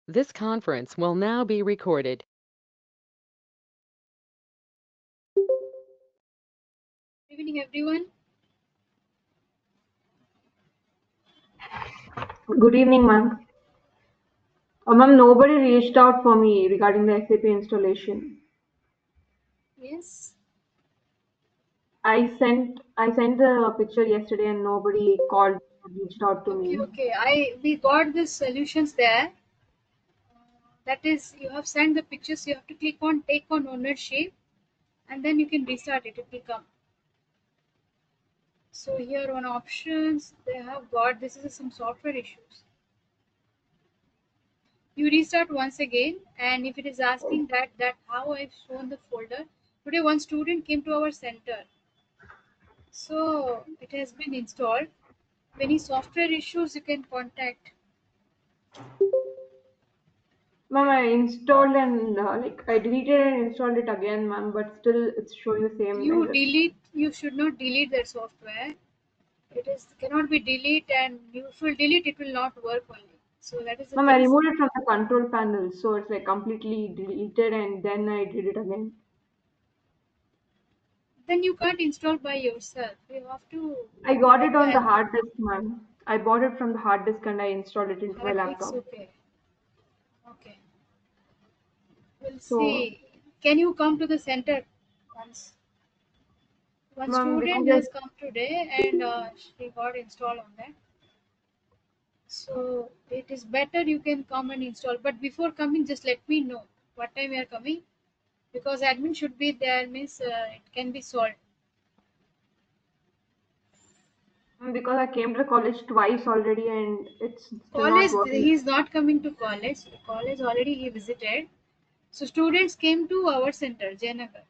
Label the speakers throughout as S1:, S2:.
S1: This conference will now be recorded.
S2: Good evening, everyone.
S3: Good evening, ma'am. Ma'am, nobody reached out for me regarding the SAP installation.
S2: Yes.
S3: I sent the picture yesterday and nobody called or reached out to
S2: Okay,
S3: me.
S2: okay. We got the solutions there. That is, you have sent the pictures. You have to click on take on ownership, and then you can restart it. It will come. So here on options, they have got this is some software issues. You restart once again, and if it is asking that how I've shown the folder today, one student came to our center. So it has been installed. Any software issues, you can contact.
S3: Ma'am, I installed and I deleted and installed it again, ma'am, but still it's showing the same error.
S2: You should not delete that software. It is cannot be delete, and if you delete it will not work only. So that is the
S3: Ma'am, I
S2: case.
S3: removed it from the control panel, so it's like completely deleted and then I did it again.
S2: Then you can't install by yourself. You have to
S3: I got
S2: get
S3: it
S2: the
S3: on the
S2: admin.
S3: hard disk, ma'am. I bought it from the hard disk and I installed it into my
S2: Hard disk,
S3: laptop.
S2: okay. Okay. We'll
S3: So,
S2: see. Can you come to the center once? One
S3: ma'am, we can
S2: student
S3: just
S2: has come today, and she got installed on that. So it is better you can come and install. But before coming, just let me know what time you are coming, because admin should be there. Means it can be solved.
S3: because I came to college twice already and it's still not
S2: College,
S3: working.
S2: he is not coming to college. College already he visited. So students came to our center, Jayanagar.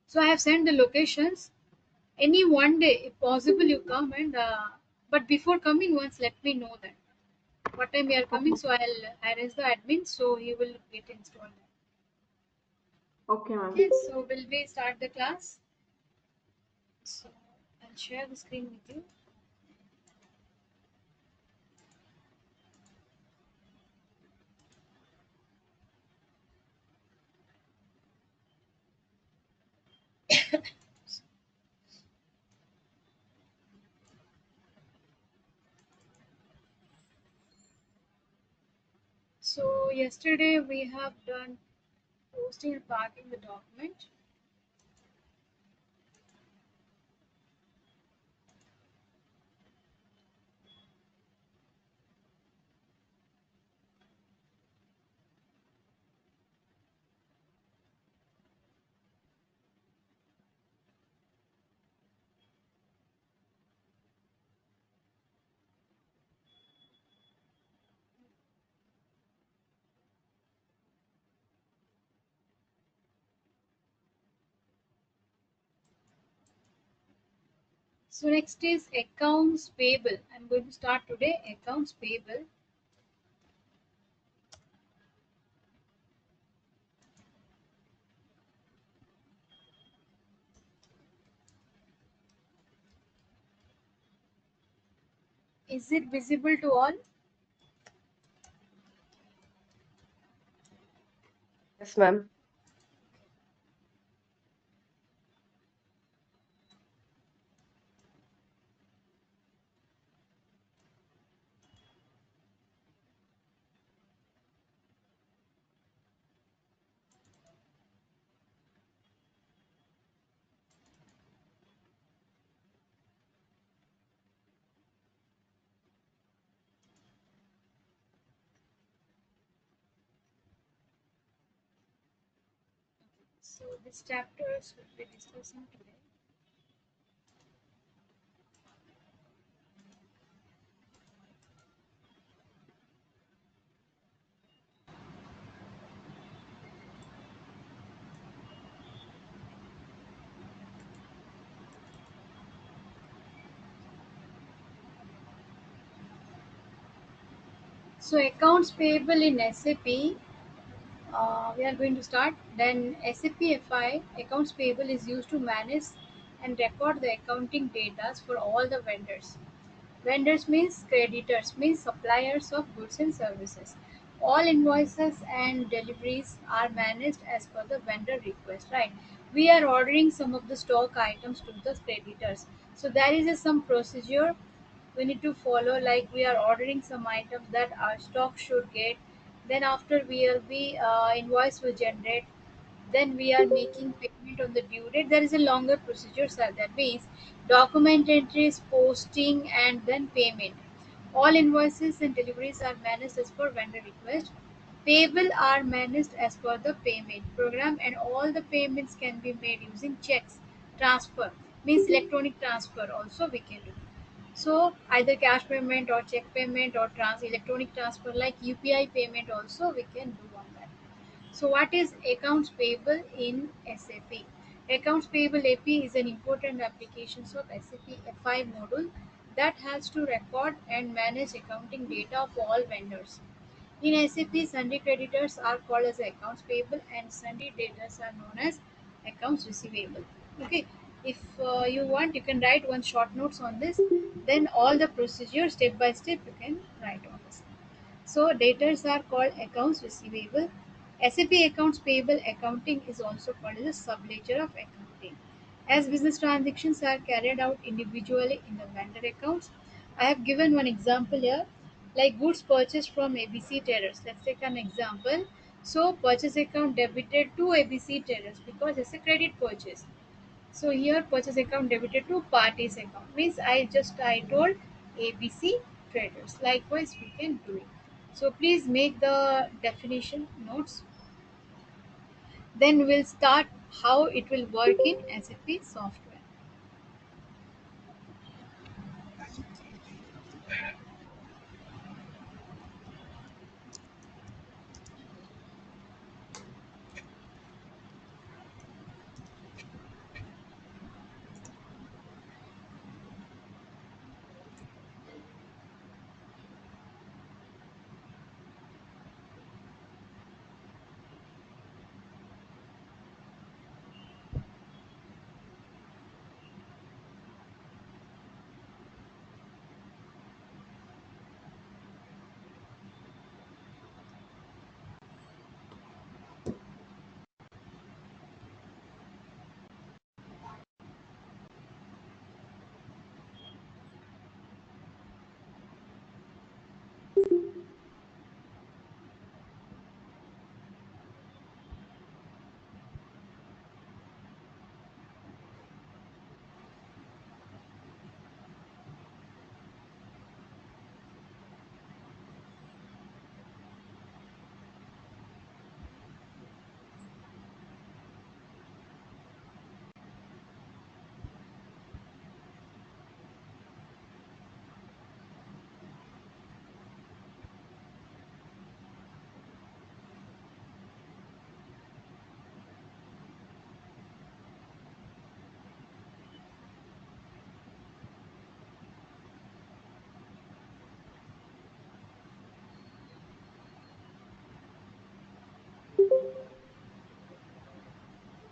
S2: So I have sent the locations. Any one day, if possible, you come and. But before coming, once let me know that what time we are coming.
S3: Okay,
S2: So I'll arrange the admin, so he will get installed.
S3: okay, ma'am.
S2: Okay, so will we start the class? So I'll share the screen with you. So yesterday we have done posting and parking the document. So next is accounts payable. I'm going to start today accounts payable. Is it visible to all?
S4: Yes, ma'am.
S2: So this chapters will be discussing today. So accounts payable in SAP, we are going to start. Then SAP FI accounts payable is used to manage and record the accounting data for all the vendors. Vendors means creditors, means suppliers of goods and services. All invoices and deliveries are managed as per the vendor request, right? We are ordering some of the stock items to the creditors. So there is some procedure we need to follow, like we are ordering some items that our stock should get. Then after we will be invoice will generate, then we are making payment on the due date. There is a longer procedure, sir. That means document entries, posting, and then payment. All invoices and deliveries are managed as per vendor request. Payable are managed as per the payment program, and all the payments can be made using checks. Transfer means electronic transfer also we can do. So either cash payment or check payment or electronic transfer like UPI payment also we can do on that. So what is accounts payable in SAP? Accounts payable AP is an important application of SAP F5 module that has to record and manage accounting data of all vendors. In SAP, sundry creditors are called as accounts payable and sundry debtors are known as accounts receivable. Okay, if you want, you can write one short notes on this. Then all the procedure step by step you can write on this. So debtors are called accounts receivable. SAP accounts payable accounting is also called as a subledger of accounting. As business transactions are carried out individually in the vendor accounts, I have given one example here, like goods purchased from ABC traders. Let's take an example. So purchase account debited to ABC traders because it's a credit purchase. So here purchase account debited to parties account means I told ABC traders. Likewise we can do it. So please make the definition notes. Then we'll start how it will work in SAP software.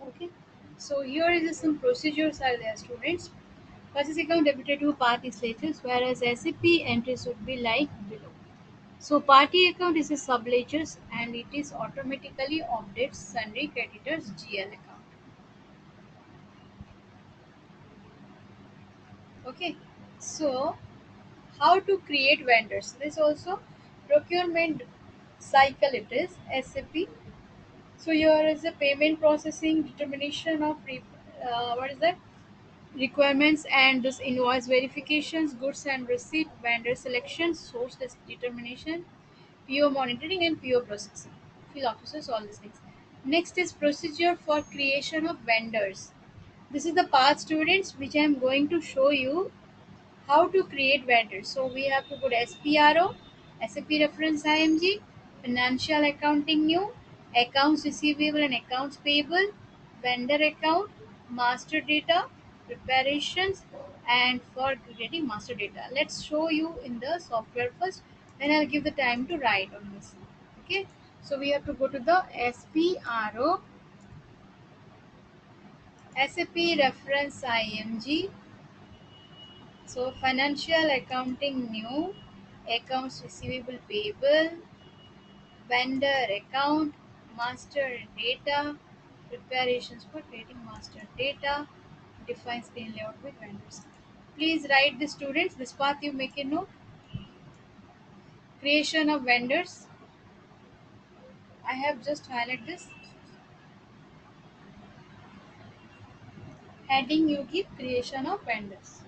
S2: Okay. So here is some procedures are there, students. Purchase account debited to party ledgers, whereas SAP entries would be like below. So party account is a subledgers and it is automatically updates sundry creditors GL account. Okay. So how to create vendors? This also procurement cycle it is SAP. So here is the payment processing, determination of what is that? Requirements and this invoice verifications, goods and receipt, vendor selection, source determination, PO monitoring, and PO processing. Field officers, all these things. Next is procedure for creation of vendors. This is the part, students, which I am going to show you how to create vendors. So we have to put SPRO, SAP reference IMG, financial accounting new, accounts receivable and accounts payable, vendor account, master data, preparations, and for creating master data. Let's show you in the software first, then I'll give the time to write on this. Okay, so we have to go to the SPRO, SAP reference IMG, So financial accounting new, accounts receivable payable, vendor account, master data, preparations for creating master data, define screen layout with vendors. Please write the students this path you make a note. Creation of vendors. I have just highlighted this. Heading you give creation of vendors.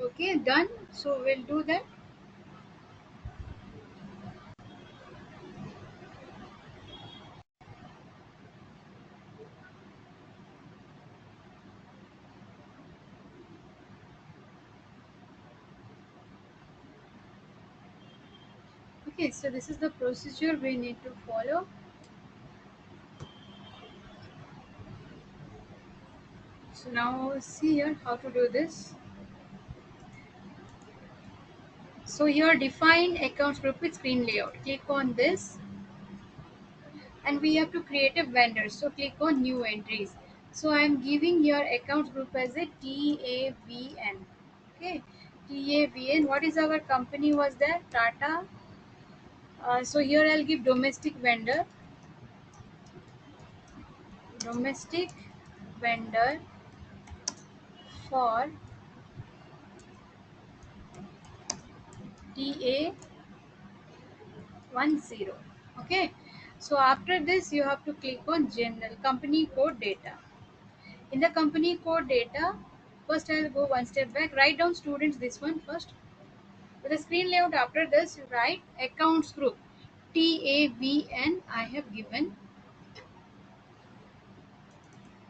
S2: Okay, done. So we'll do that. Okay, so this is the procedure we need to follow. So now see here how to do this. So here define accounts group with screen layout. Click on this and we have to create a vendor. So click on new entries. So I am giving here accounts group as a TAVN. Okay, TAVN. What is our company was there? Tata. So here I'll give domestic vendor. Domestic vendor for TA10. Okay. So after this you have to click on general company code data. In the company code data, first I'll go one step back. Write down students this one first. With the screen layout after this, you write accounts group. TAVN I have given.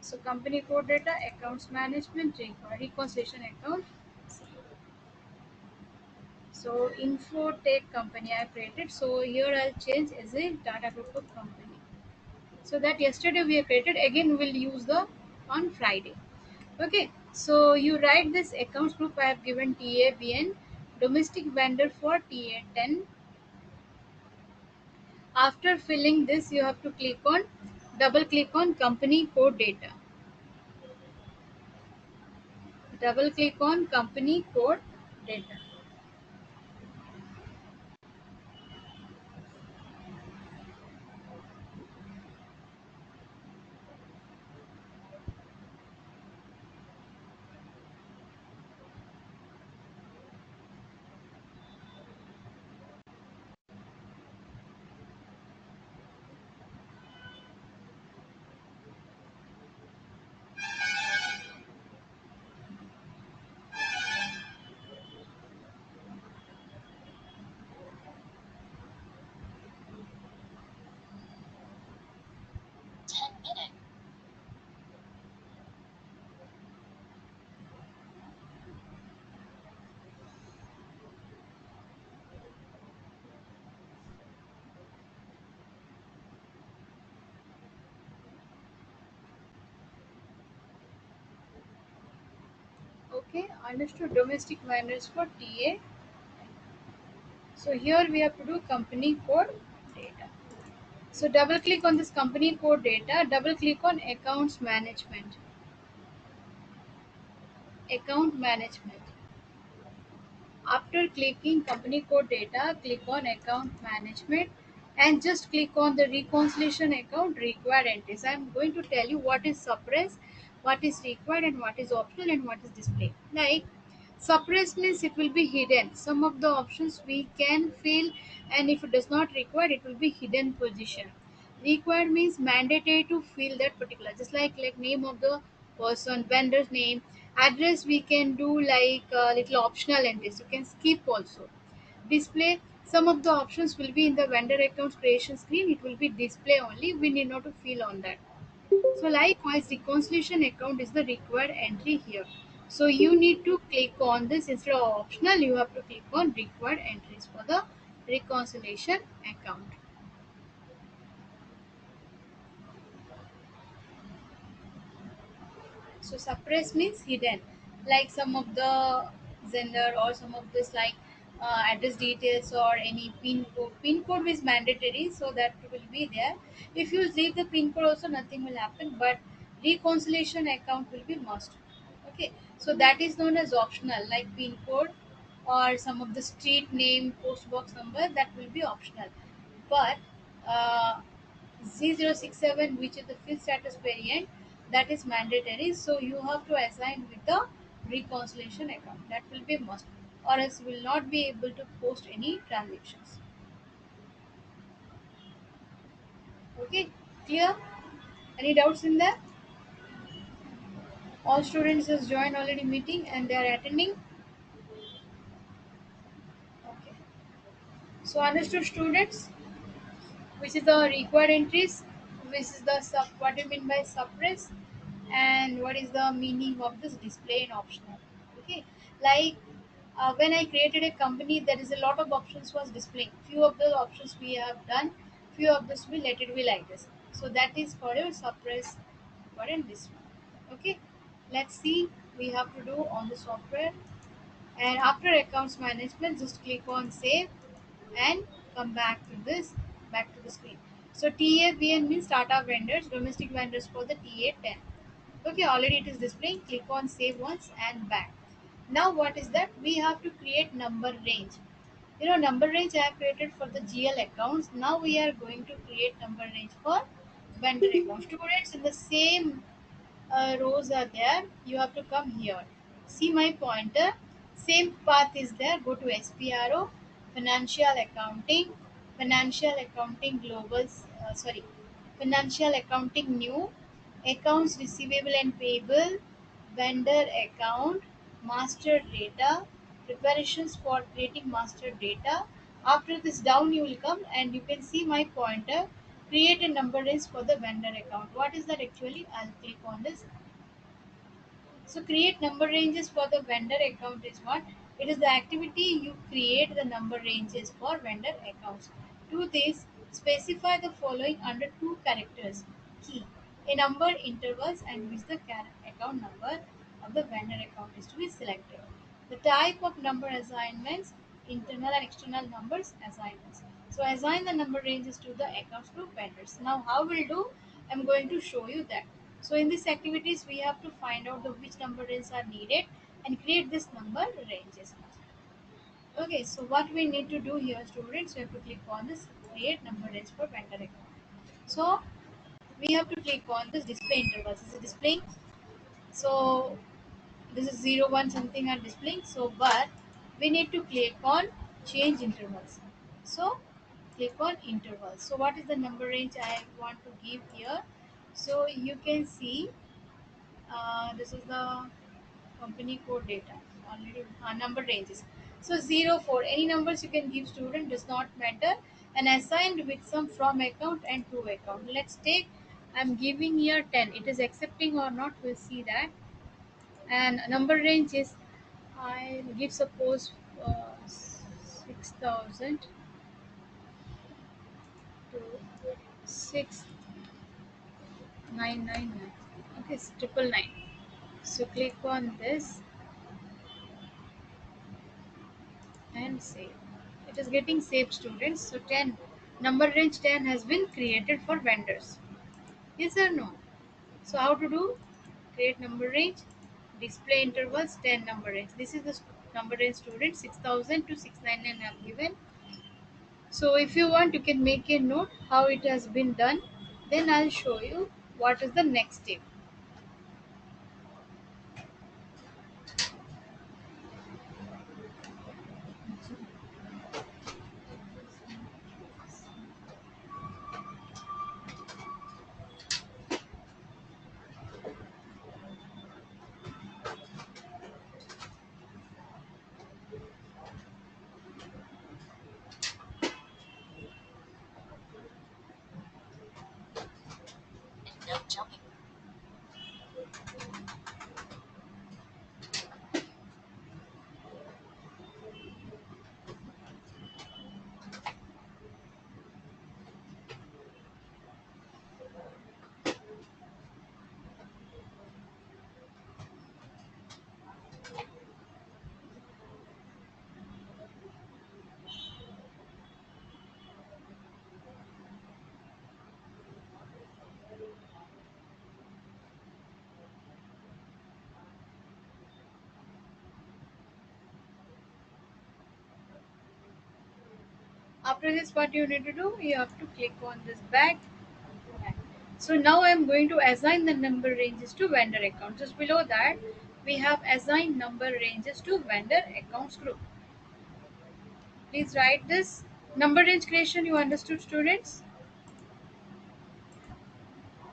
S2: So company code data, accounts management, reconciliation account. So Infotech company I created. So here I'll change as a Tata Group of company. So that yesterday we have created, again we'll use the on Friday. Okay, so you write this accounts group I have given TAVN, domestic vendor for TA10. After filling this, you have to double click on company code data. Double click on company code data. Okay, understood. Domestic vendors for TA. So here we have to do company code data. So double click on this company code data, double click on accounts management. Account management. After clicking company code data, click on account management and just click on the reconciliation account required entries. I am going to tell you what is suppress, what is required, and what is optional, and what is displayed. Like suppress means it will be hidden. Some of the options we can fill, and if it does not require, it will be hidden position. Required means mandatory to fill that particular, just like name of the person, vendor's name, address. We can do like little optional entries. You can skip also. Display, some of the options will be in the vendor account creation screen. It will be display only. We need not to fill on that. So likewise, reconciliation account is the required entry here. So you need to click on this instead of optional. You have to click on required entries for the reconciliation account. So suppress means hidden, like some of the Zender or some of this like address details or any pin code. Pin code is mandatory, so that will be there. If you leave the pin code, also nothing will happen. But reconciliation account will be must. Okay, so that is known as optional, like pin code or some of the street name, post box number. That will be optional, but uh, Z067, which is the field status variant, that is mandatory. So you have to assign with the reconciliation account. That will be must, or else will not be able to post any transactions. Okay, clear? Any doubts in that? All students has joined already meeting and they are attending. Okay. So understood students, which is the required entries, which is the what do you mean by suppress, and what is the meaning of this display and optional. Okay, like when I created a company, there is a lot of options was displaying. Few of the options we have done, few of this we let it be like this. So that is for your suppress for in this one. Okay, let's see we have to do on the software. And after accounts management, just click on save and come back to the screen. So TAVN means Tata vendors, domestic vendors for the TA10. Okay, already it is displaying. Click on save once and back. Now what is that? We have to create number range. Number range I have created for the GL accounts. Now we are going to create number range for vendor accounts. Students in the same rows are there. You have to come here. See my pointer. Same path is there. Go to SPRO, financial accounting global, sorry, financial accounting new, accounts receivable and payable, vendor account, master data, preparations for creating master data. After this down you will come and you can see my pointer. Create a number range for the vendor account. What is that actually? I'll click on this. So create number ranges for the vendor account is what? It is the activity you create the number ranges for vendor accounts. Do this, specify the following under two characters. Key. A number intervals and which the account number of the vendor account is to be selected. The type of number assignments, internal and external numbers assignments. So assign the number ranges to the accounts group vendors. Now how we'll do? I'm going to show you that. So in these activities we have to find out the which number ranges are needed and create this number ranges. Okay, so what we need to do here, students, we have to click on this create number range for vendor account. So we have to click on this display intervals. Is it displaying? So this is 0 1 something are displaying. So but we need to click on change intervals. So click on intervals. So what is the number range I want to give here? So you can see this is the company code data already number ranges. So 0 4 any numbers you can give, student, does not matter, and assigned with some from account and to account. Let's take, I'm giving here 10. It is accepting or not, we'll see that. And number range is, I give suppose 6000 to 6999. Okay, it's 999. So click on this and save. It is getting saved, students. So 10 number range 10 has been created for vendors. Yes or no? So how to do? Create number range, display intervals, 10 number range. This is the number range, student. 6000 to 699 I have given. So if you want, you can make a note how it has been done. Then I'll show you what is the next step. After this, what you need to do? You have to click on this back. So now I am going to assign the number ranges to vendor account. Just below that, we have assign number ranges to vendor accounts group. Please write this. Number range creation, you understood, students?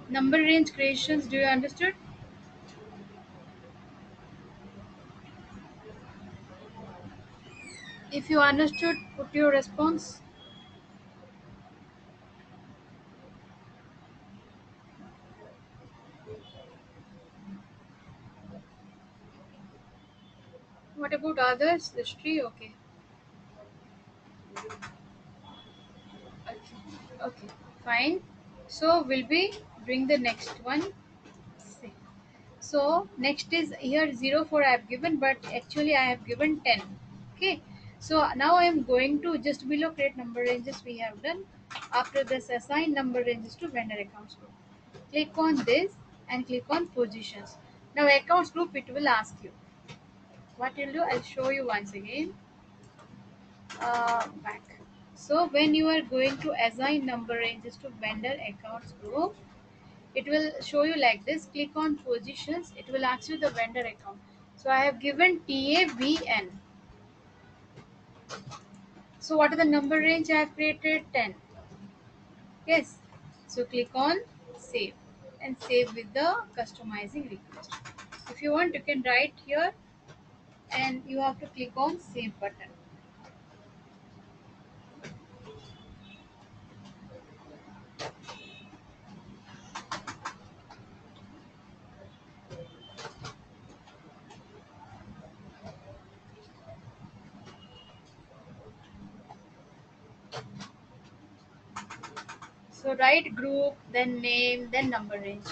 S2: Number range creations, do you understood? If you understood, put your response. What about others? History, okay. Okay, okay, fine. So we'll be doing the next one. See. So next is here 0 4 I have given, but actually I have given 10. Okay. So now I am going to just below create number ranges we have done. After this, assign number ranges to vendor accounts group. Click on this and click on positions. Now accounts group, it will ask you. What you'll do, I'll show you once again. Back. So when you are going to assign number ranges to vendor accounts group, it will show you like this. Click on positions, it will ask you the vendor account. So I have given TAVN. So what are the number range I have created? 10. Yes. So click on save and save with the customizing request. If you want, you can write here and you have to click on save button. So write group, then name, then number range.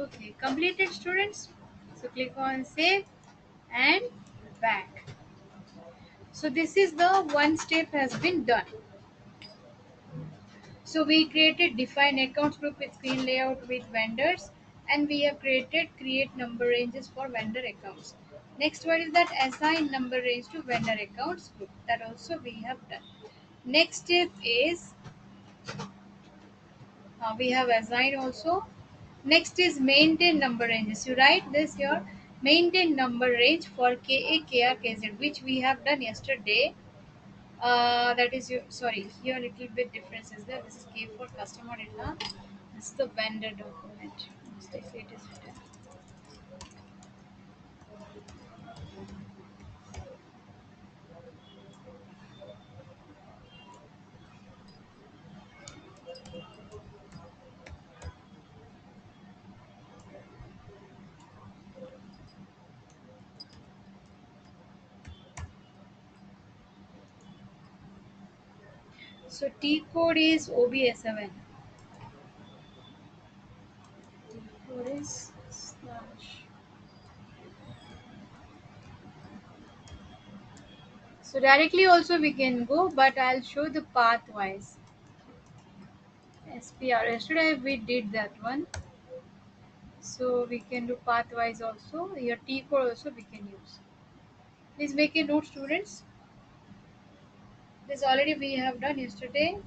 S2: Okay, completed students. So click on save and back. So this is the one step has been done. So we created define accounts group with screen layout with vendors, and we have created create number ranges for vendor accounts. Next one is that assign number range to vendor accounts group. That also we have done. Next step is we have assigned also. Next is maintain number ranges. You write this here, maintain number range for KA, KR, KZ, which we have done yesterday. That is your sorry. Here a little bit difference is there. This is K for customer data. This is the vendor document. Mistakenly it is written. So T code is OBS7. T code is slash. So directly also we can go, but I'll show the path wise. SPR. Yesterday we did that one. So we can do pathwise also. Your T code also we can use. Please make a note, students. This already we have done yesterday.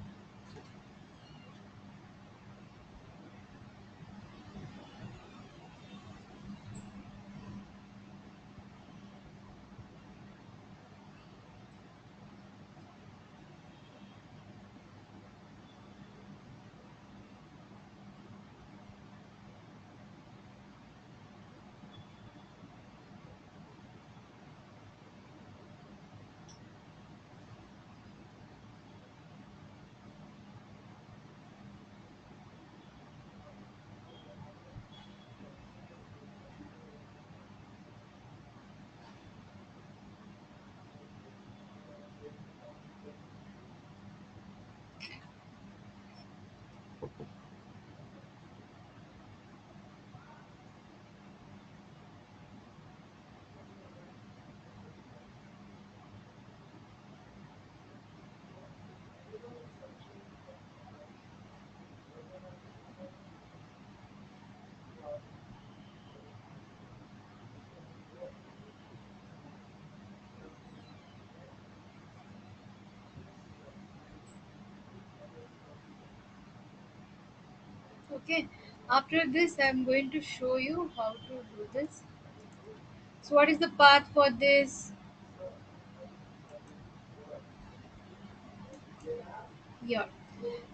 S2: Okay. After this, I'm going to show you how to do this. So what is the path for this? Here.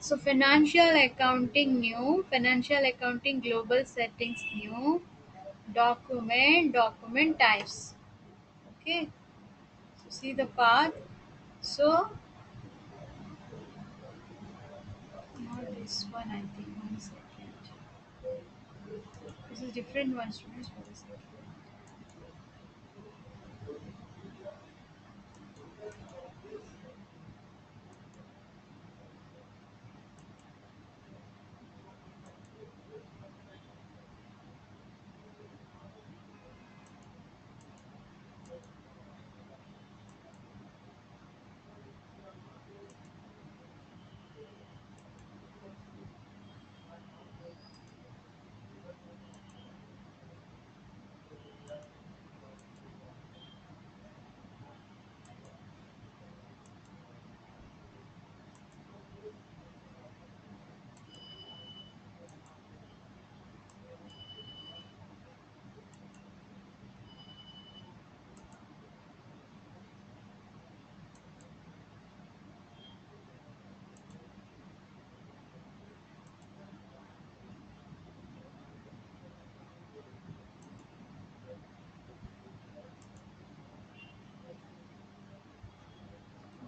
S2: So financial accounting new, financial accounting global settings new, document types. Okay. So see the path. So not this one, I think. 1 second. This is different one, students. For a second.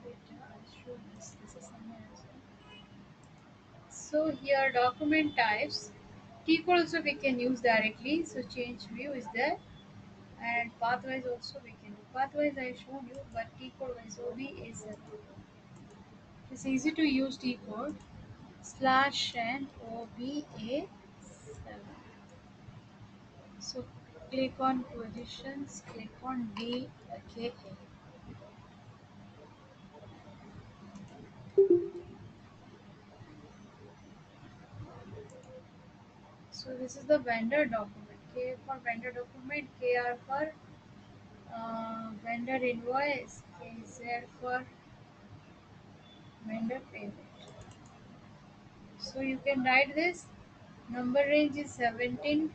S2: Wait, I'll show this. This is somewhere else. So here document types. T code also we can use directly. So change view is there. And pathwise also we can do. Pathwise I shown you, but T code wise OB is it's easy to use T code slash and OBA7. So click on positions, click on DKA. So this is the vendor document. K for vendor document, KR for vendor invoice, KZ for vendor payment. So you can write this. Number range is 17.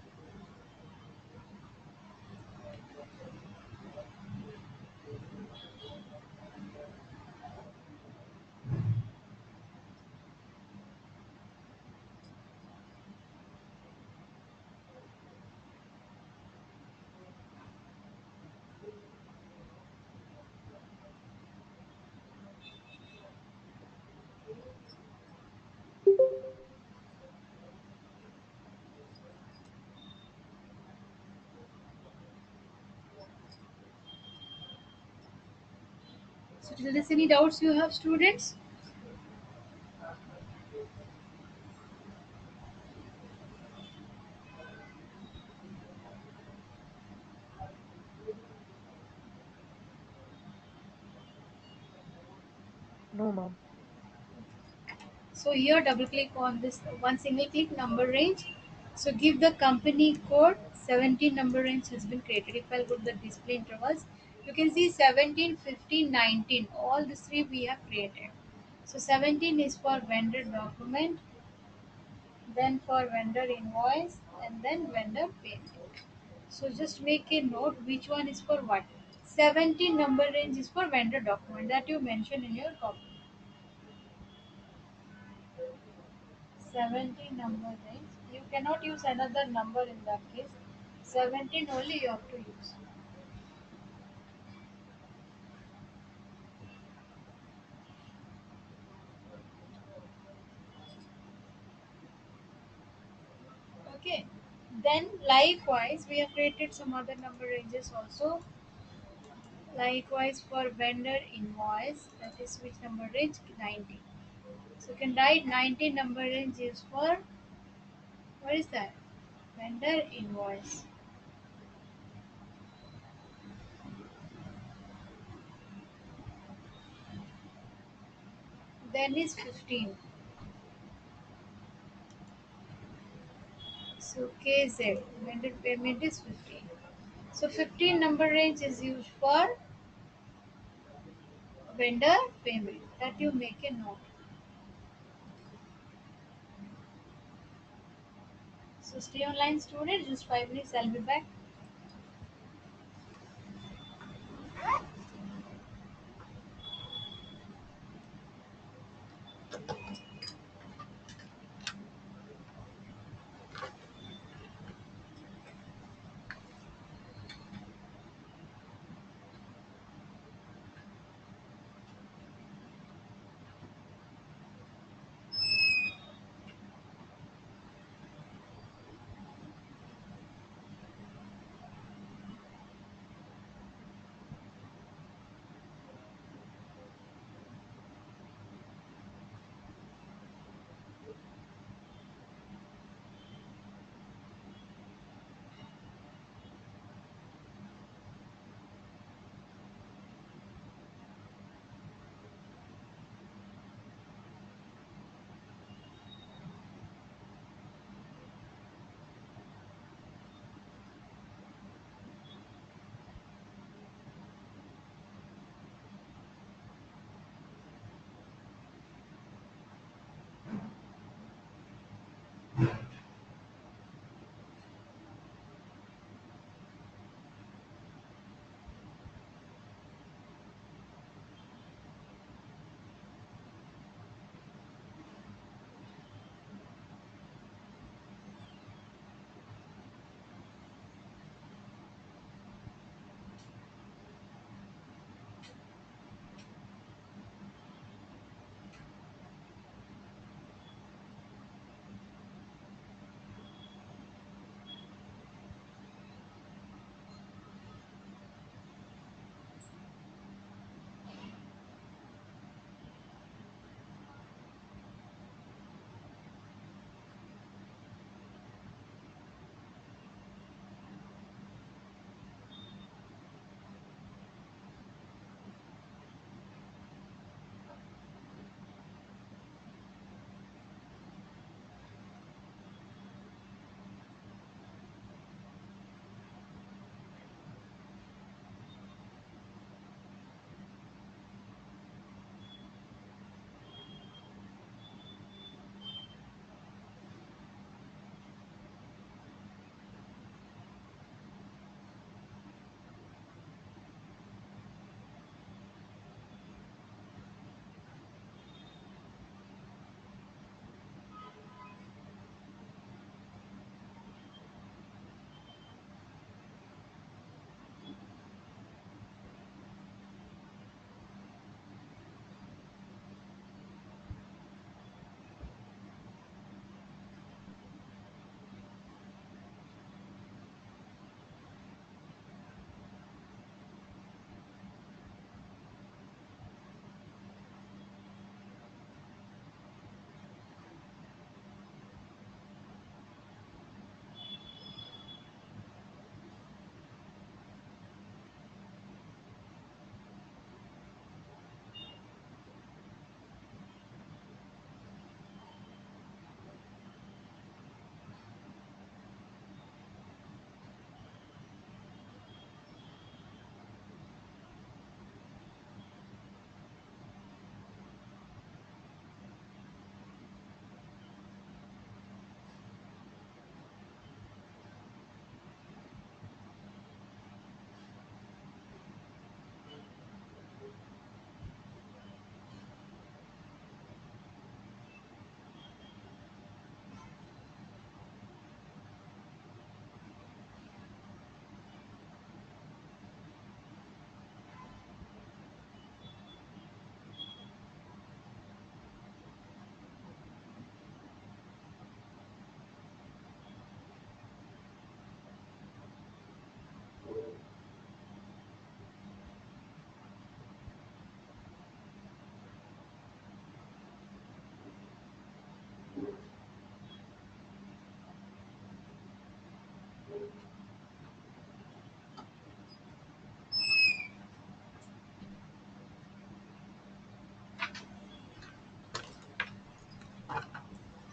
S2: So till this, any doubts you have, students?
S1: No, mom.
S2: So here double click on this one single click number range. So give the company code. 17 number range has been created. If I go to the display intervals, you can see 17, 15, 19. All these three we have created. So 17 is for vendor document, then for vendor invoice, and then vendor payment. So just make a note which one is for what. 17 number range is for vendor document that you mention in your copy. 17 number range. You cannot use another number in that case. 17 only you have to use. Okay. Then likewise we have created some other number ranges also. Likewise for vendor invoice, that is which number range? 19. So you can write 19 number range is for what is that? Vendor invoice. Then is 15. So KZ, vendor payment is 15. So 15 number range is used for vendor payment. That you make a note. So stay online, student. Just 5 minutes. I'll be back.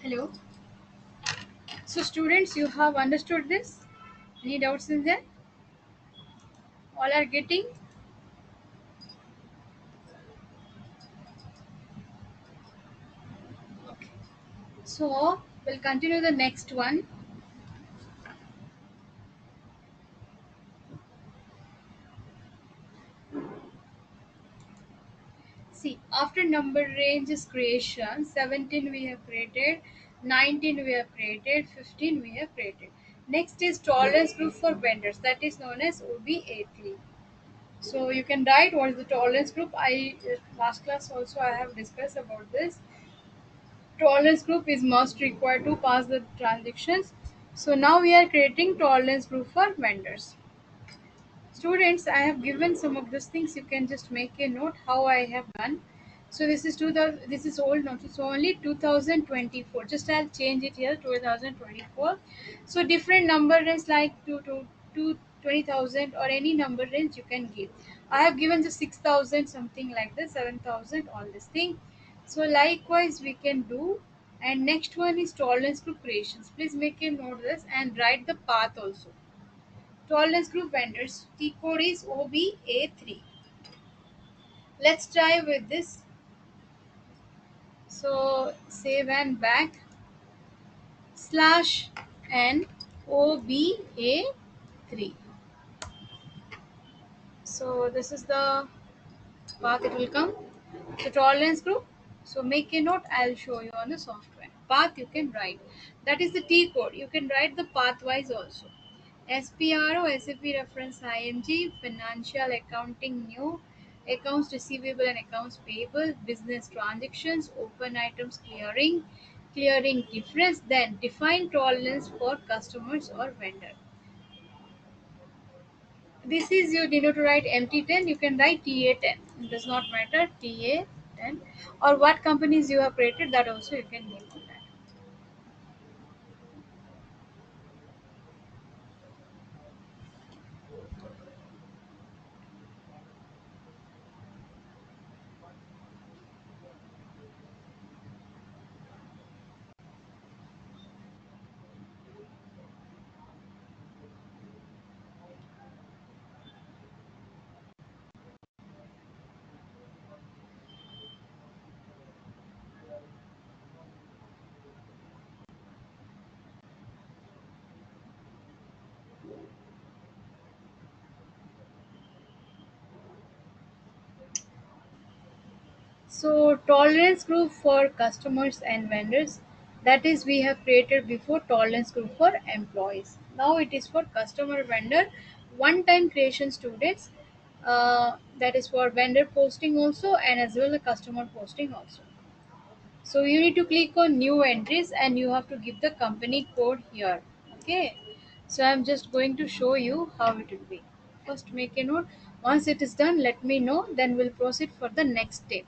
S2: Hello. So students, you have understood this? Any doubts in there? All are getting? Okay. So we'll continue the next one. See, after number ranges creation, 17 we have created, 19 we have created, 15 we have created. Next is tolerance group for vendors, that is known as OBA3. So you can write what is the tolerance group. Last class also I have discussed about this. Tolerance group is must required to pass the transactions. So now we are creating tolerance group for vendors. Students, I have given some of these things. You can just make a note how I have done. So this is 2000. This is old notice. So only 2024. Just I'll change it here. 2024. So different number range like two 20,000 or any number range you can give. I have given the 6,000 something like this, 7,000 all this thing. So likewise we can do. And next one is tolerance group creations. Please make a note of this and write the path also. Tolerance group vendors. T code is OBA3. Let's try with this. So save and back slash n OBA3. So this is the path it will come. So tolerance group. So make a note. I'll show you on the software. Path you can write. That is the T code. You can write the pathwise also. SPRO, SAP reference IMG, financial accounting new, accounts receivable and accounts payable, business transactions, open items clearing, clearing difference, then define tolerance for customers or vendor. This is you need to write MT10, you can write TA10. It does not matter, TA10 or what companies you have created that also you can name on that. So tolerance group for customers and vendors, that is we have created before tolerance group for employees. Now it is for customer vendor one time creation students. That is for vendor posting also and as well the customer posting also. So you need to click on new entries and you have to give the company code here. Okay. So I'm just going to show you how it will be. First make a note. Once it is done, let me know. Then we'll proceed for the next step.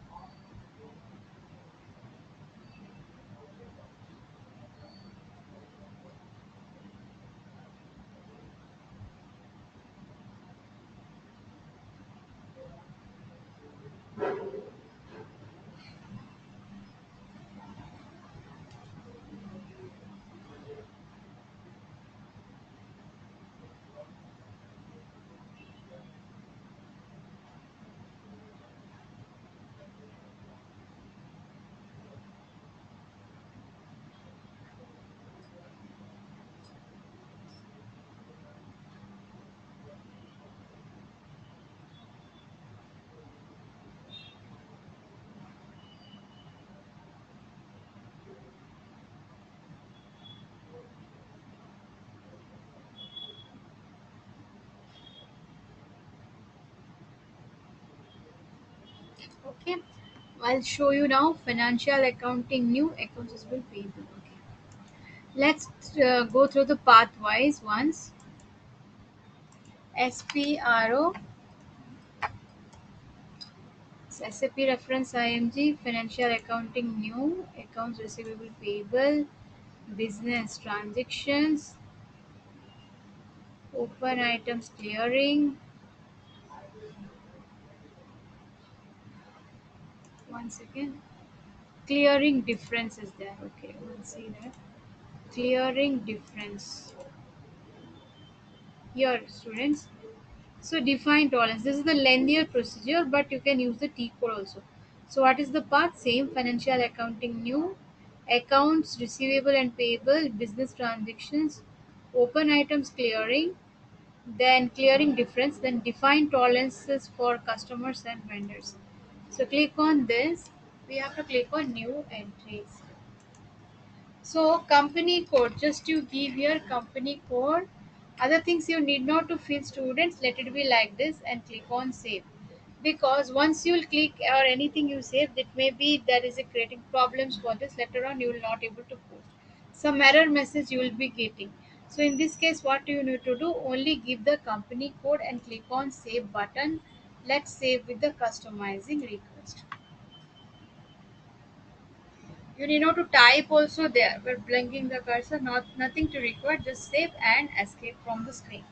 S2: Okay, I'll show you now financial accounting new accounts receivable payable. Okay, let's go through the pathwise once. SPRO, SAP reference IMG, financial accounting new accounts receivable payable, business transactions, open items clearing. One second. clearing difference is there. Okay, we'll see that. Clearing difference. Here, students. So define tolerance. This is the lengthier procedure, but you can use the T code also. So what is the path? Same financial accounting new, accounts receivable and payable, business transactions, open items clearing, then clearing difference, then define tolerances for customers and vendors. So click on this. We have to click on new entries. So company code, just you give your company code. Other things you need not to fill, students, let it be like this and click on save. Because once you will click or anything you save, it may be there is a creating problems for this, later on you will not able to post. Some error message you will be getting. So in this case what you need to do, only give the company code and click on save button. Let's save with the customizing request. You need not to type also there, but blinking the cursor, not nothing to record, just save and escape from the screen.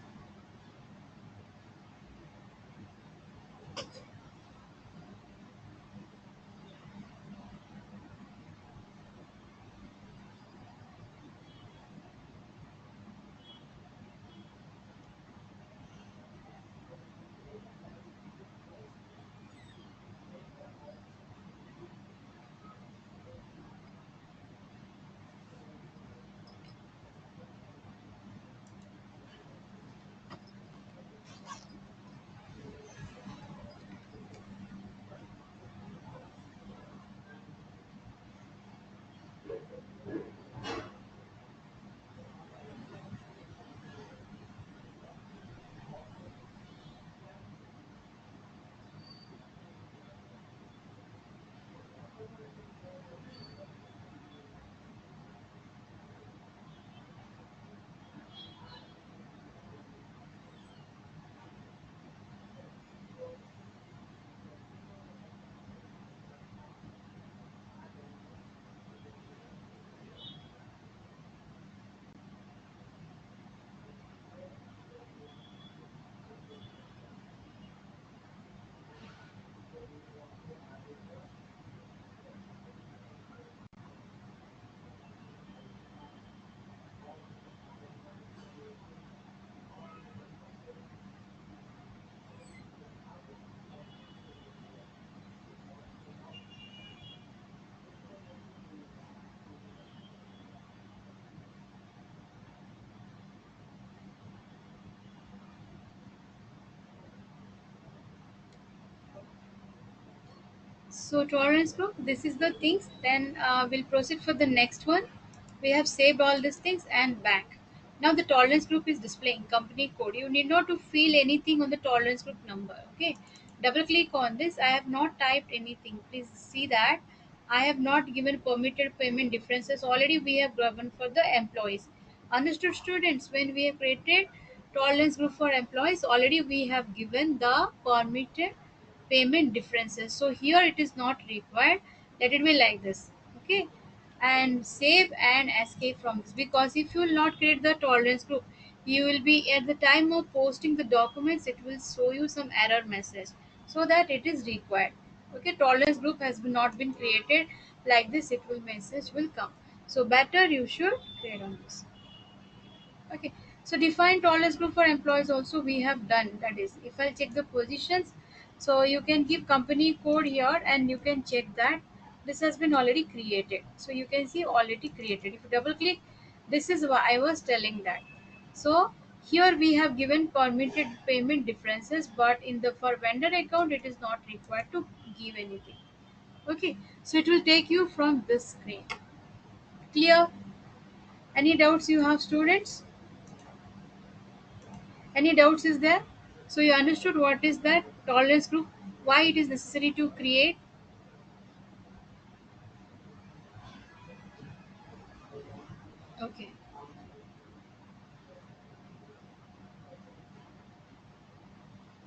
S2: So tolerance group, this is the things. Then we'll proceed for the next one. We have saved all these things and back. Now the tolerance group is displaying company code. You need not to fill anything on the tolerance group number. Okay. Double click on this. I have not typed anything. Please see that. I have not given permitted payment differences. Already we have given for the employees. Understood, students? When we have created tolerance group for employees, already we have given the permitted payment differences. So here it is not required. Let it be like this. Okay. And save and escape from this, because if you will not create the tolerance group, you will be at the time of posting the documents, it will show you some error message, so that it is required. Okay, tolerance group has not been created, like this it will message will come. So better you should create on this. Okay, so define tolerance group for employees also we have done. That is, if I check the positions, so you can give company code here and you can check that this has been already created. So you can see already created. If you double click, this is what I was telling that. So here we have given permitted payment differences, but in the for vendor account it is not required to give anything. Okay, so it will take you from this screen. Clear? Any doubts you have, students? Any doubts is there? So you understood what is that tolerance group, why it is necessary to create. Okay,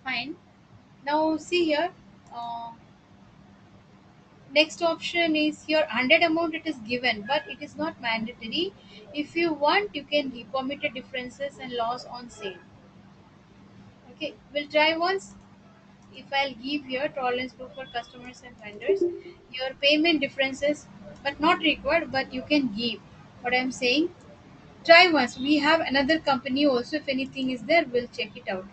S2: fine. Now see here. Uh, Next option is here 100 amount it is given, but it is not mandatory. If you want, you can give permitted differences and loss on sale. Okay, we'll try once. if I'll give here tolerance group for customers and vendors, your payment differences, but not required, but you can give. What I'm saying, try once. We have another company also. If anything is there, we'll check it out.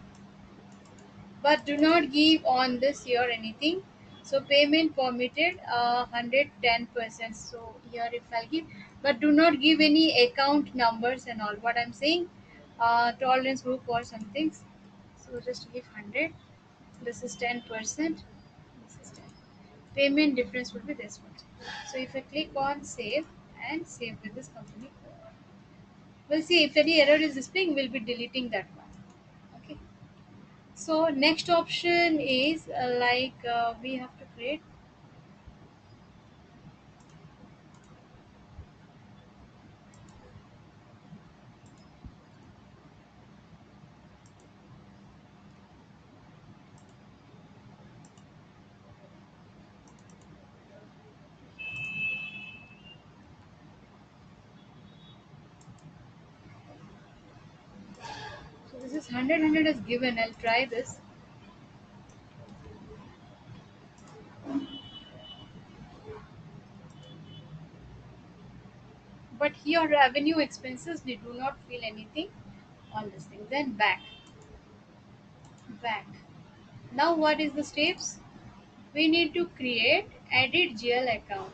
S2: But do not give on this year anything. So payment permitted 110%. So here if I give, but do not give any account numbers and all. What I'm saying, tolerance group or something. So just give 100. This is 10%. This is 10. Payment difference will be this one. So if I click on save and save with this company, we'll see if any error is displaying. We'll be deleting that one. Okay. So next option is we have to create. So this is 100 is given. I'll try this. But here revenue expenses they do not feel anything on this thing. Then back. Now what is the steps? We need to create edit GL account.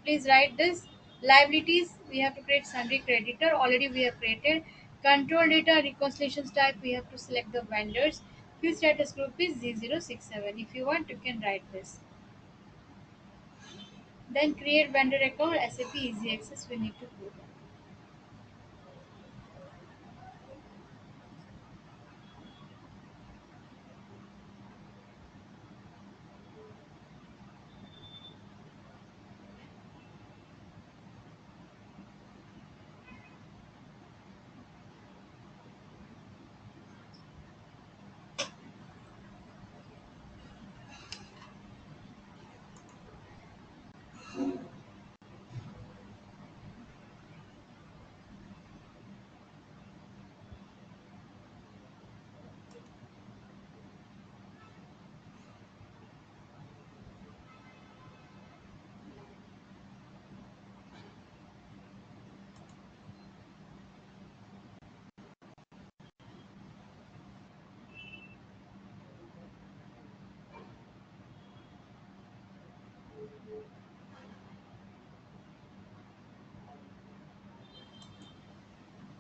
S2: Please write this. Liabilities we have to create sundry creditor. Already we have created. Control data reconciliations type we have to select the vendors. Field status group is Z067. If you want you can write this. Then create vendor account SAP easy access we need to do that.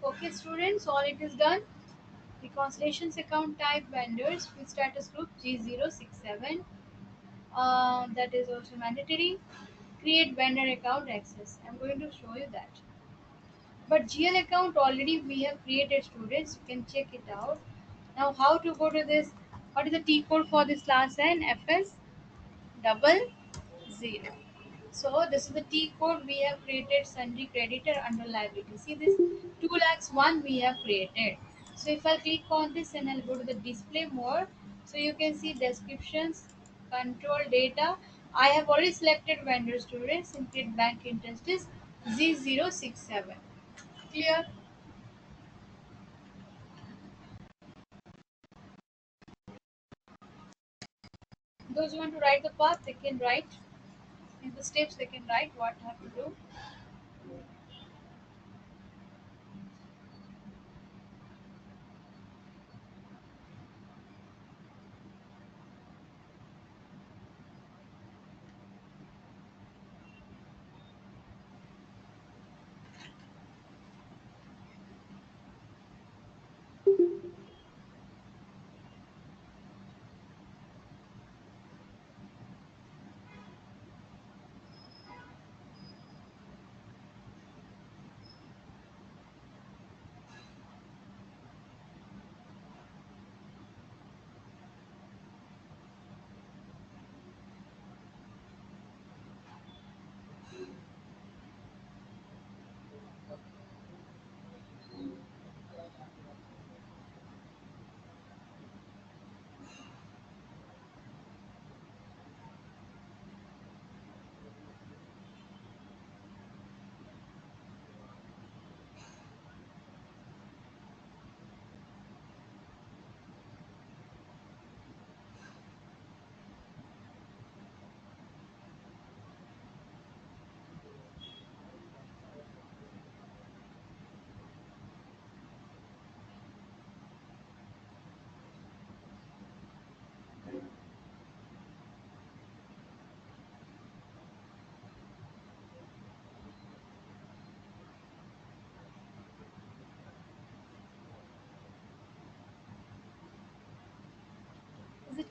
S2: Okay students, all it is done. Reconciliations account type vendors with status group G067. That is also mandatory. Create vendor account access. I'm going to show you that. But GL account already we have created students. You can check it out. Now how to go to this? What is the T code for this class N FS double 0. So this is the T code we have created sundry creditor under liability. See this 2 lakhs one we have created. So if I click on this and I'll go to the display more, so you can see descriptions, control data. I have already selected vendor students and create bank interest is Z067. Clear? Those who want to write the path, they can write. In the steps, they can write what have to do.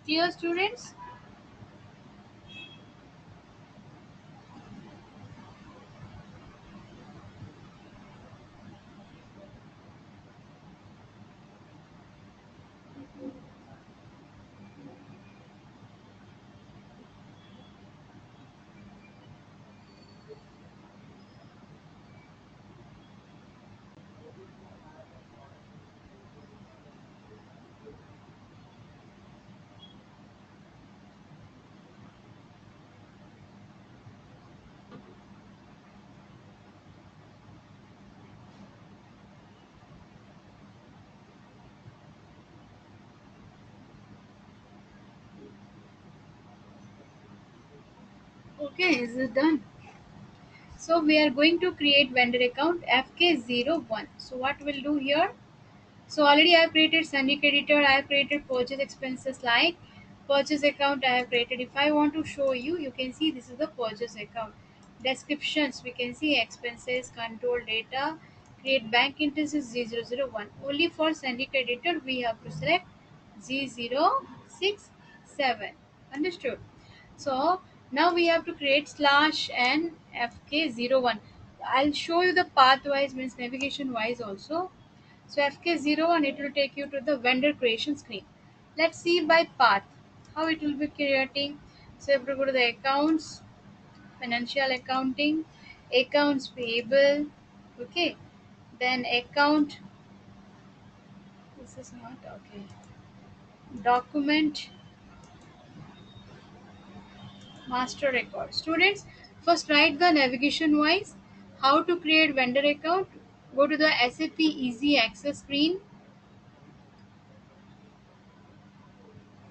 S2: Clear, students? Okay, is it done? So we are going to create vendor account FK01. So what we'll do here? So already I have created Sunny creditor, I have created purchase expenses like purchase account I have created. If I want to show you, you can see this is the purchase account. Descriptions, we can see expenses, control data, create bank interest is Z001. Only for Sunny creditor we have to select Z067. Understood? So now we have to create slash and FK01. I'll show you the pathwise means navigation wise also. So FK01 it will take you to the vendor creation screen. Let's see by path how it will be creating. So if we go to the accounts, financial accounting, accounts payable, okay, then account. This is not okay. Document master record. Students, first write the navigation wise how to create vendor account. Go to the SAP Easy Access screen.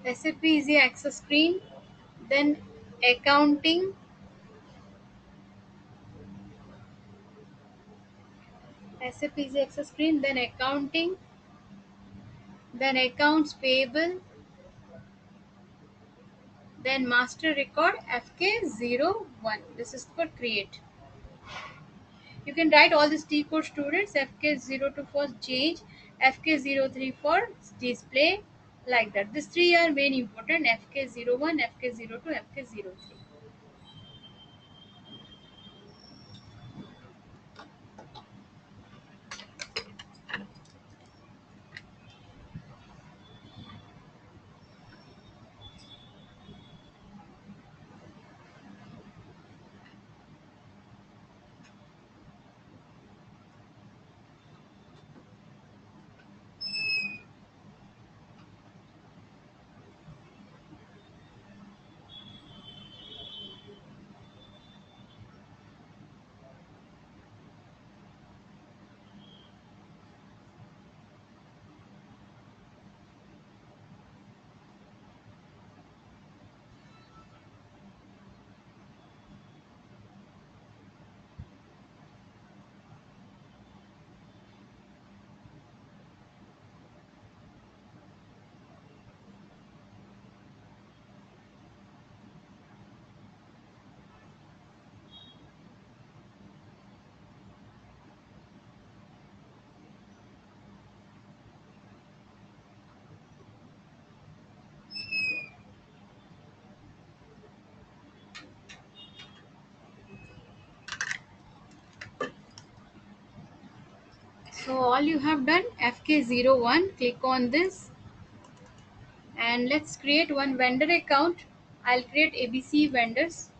S2: SAP Easy Access screen. Then accounting, SAP Easy Access screen, then accounting, then accounts payable, then master record FK01. This is for create. You can write all these T code students FK02 for change, FK03 for display, like that. These three are main important FK01, FK02, FK03. So all you have done FK01, click on this and let's create one vendor account. I'll create ABC vendors.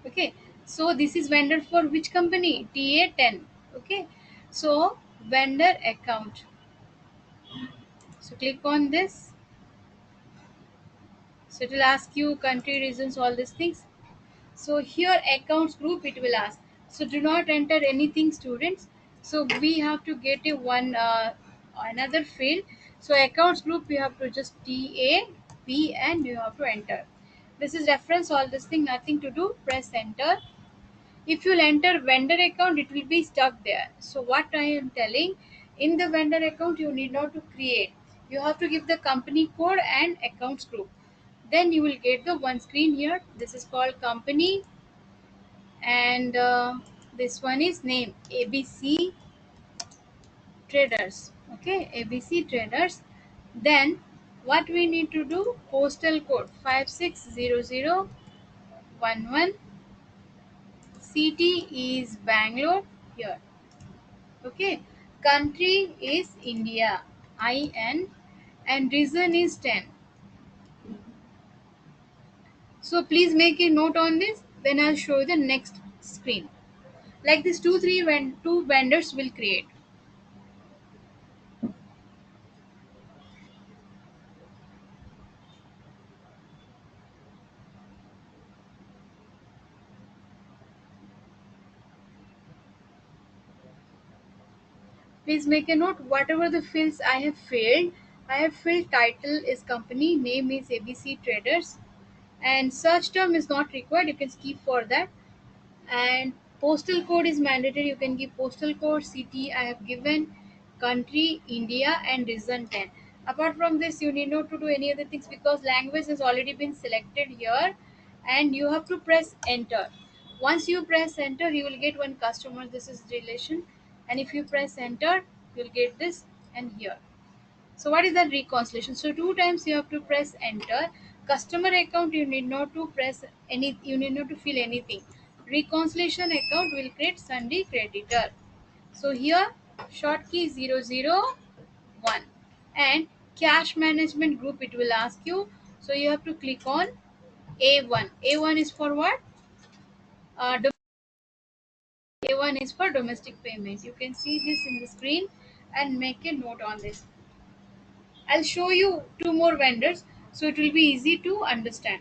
S2: Okay, so this is vendor for which company? TA10. Okay, so vendor account. So click on this. So it will ask you country, regions, all these things. So here accounts group it will ask. So do not enter anything, students. So we have to get a one another field. So accounts group you have to just TAP and you have to enter. This is reference all this thing, nothing to do. Press enter. If you'll enter vendor account, it will be stuck there. So what I am telling, in the vendor account, you need not to create. You have to give the company code and accounts group. Then you will get the one screen here. This is called company, and this one is name ABC Traders. Okay, ABC Traders. Then what we need to do? Postal code 560011. City is Bangalore here. Okay. Country is India. IN. And region is 10. So please make a note on this. Then I'll show you the next screen. Like this, two vendors will create. Please make a note. Whatever the fields I have filled title is company, name is ABC Traders, and search term is not required. You can skip for that. And postal code is mandatory. You can give postal code, city I have given, country India, and region 10. Apart from this, you need not to do any other things because language has already been selected here, and you have to press enter. Once you press enter, you will get one customer. This is relation, and if you press enter, you'll get this and here. So what is that reconciliation? So two times you have to press enter. Customer account, you need not to press any, you need not to fill anything. Reconciliation account will create Sunday creditor. So here short key 001 and cash management group it will ask you. So you have to click on A1. A1 is for what? A1 is for domestic payment. You can see this in the screen and make a note on this. I'll show you two more vendors so it will be easy to understand.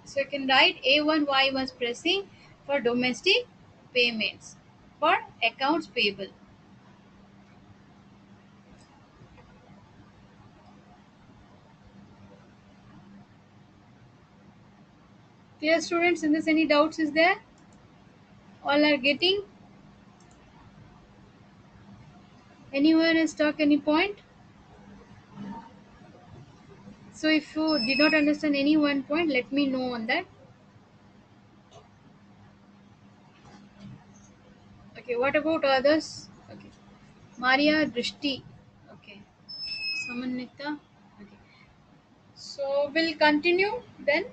S2: So you can write A1Y was pressing for domestic payments for accounts payable. Clear students, in this any doubts is there? All are getting? Anyone is stuck any point? So if you did not understand any one point, let me know on that. Okay, what about others? Okay. Maria Drishti. Okay. Samanita. Okay. So we'll continue then.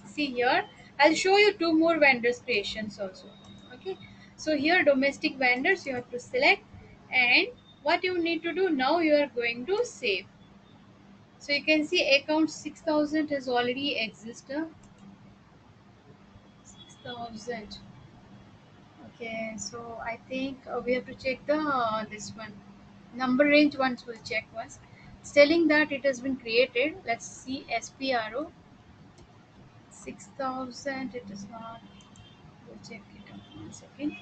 S2: See here, I'll show you two more vendors creations also. Okay. So here domestic vendors you have to select, and what you need to do now, you are going to save. So you can see account 6000 has already existed. 6000. Okay, so I think we have to check the this one number range once. We'll check once. It's telling that it has been created. Let's see SPRO 6000. It is not. We'll check it out 1 second.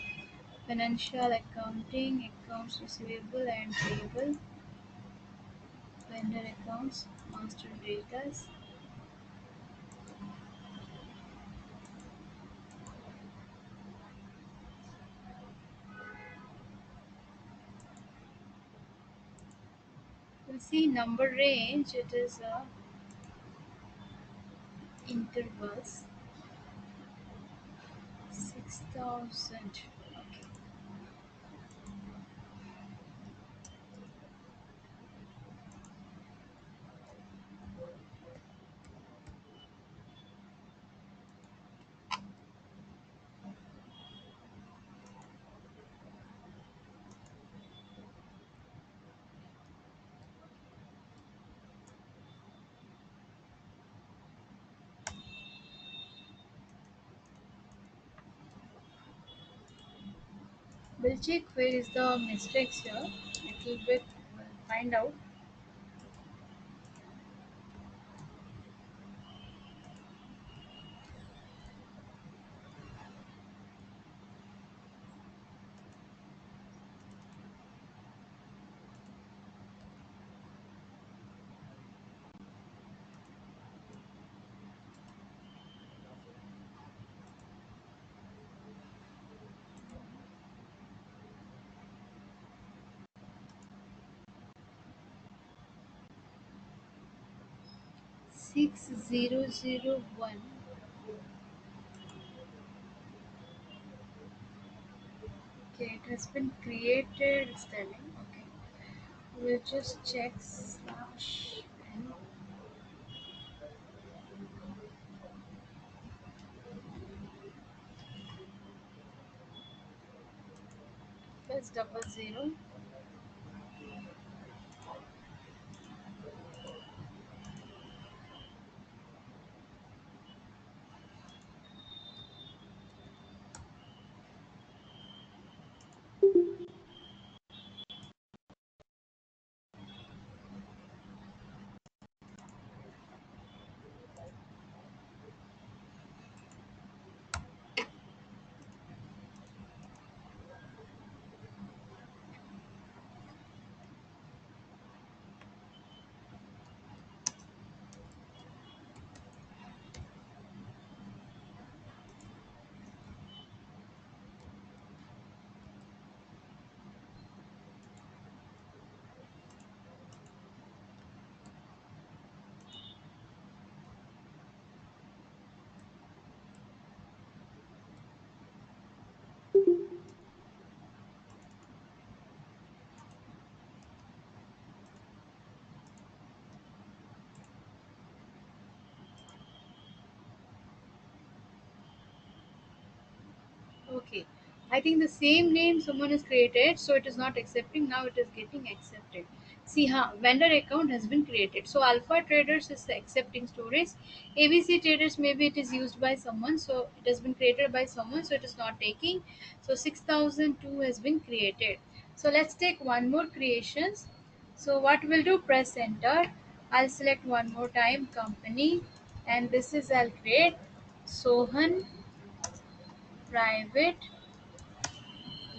S2: Financial accounting, accounts receivable and payable, vendor accounts, master data. We'll see number range. It is intervals 6000. Okay. We'll check where is the mistakes here. Little bit. We'll find out. Six zero zero one. It has been created. It's telling. Okay. We'll just check slash n plus double zero. Okay. I think the same name someone has created, so it is not accepting. Now it is getting accepted. See, vendor account has been created. So Alpha Traders is accepting stories. ABC Traders, maybe it is used by someone, so it has been created by someone, so it is not taking. So 6002 has been created. So let's take one more creations. So what we'll do, press enter. I'll select one more time company, and this is I'll create Sohan Private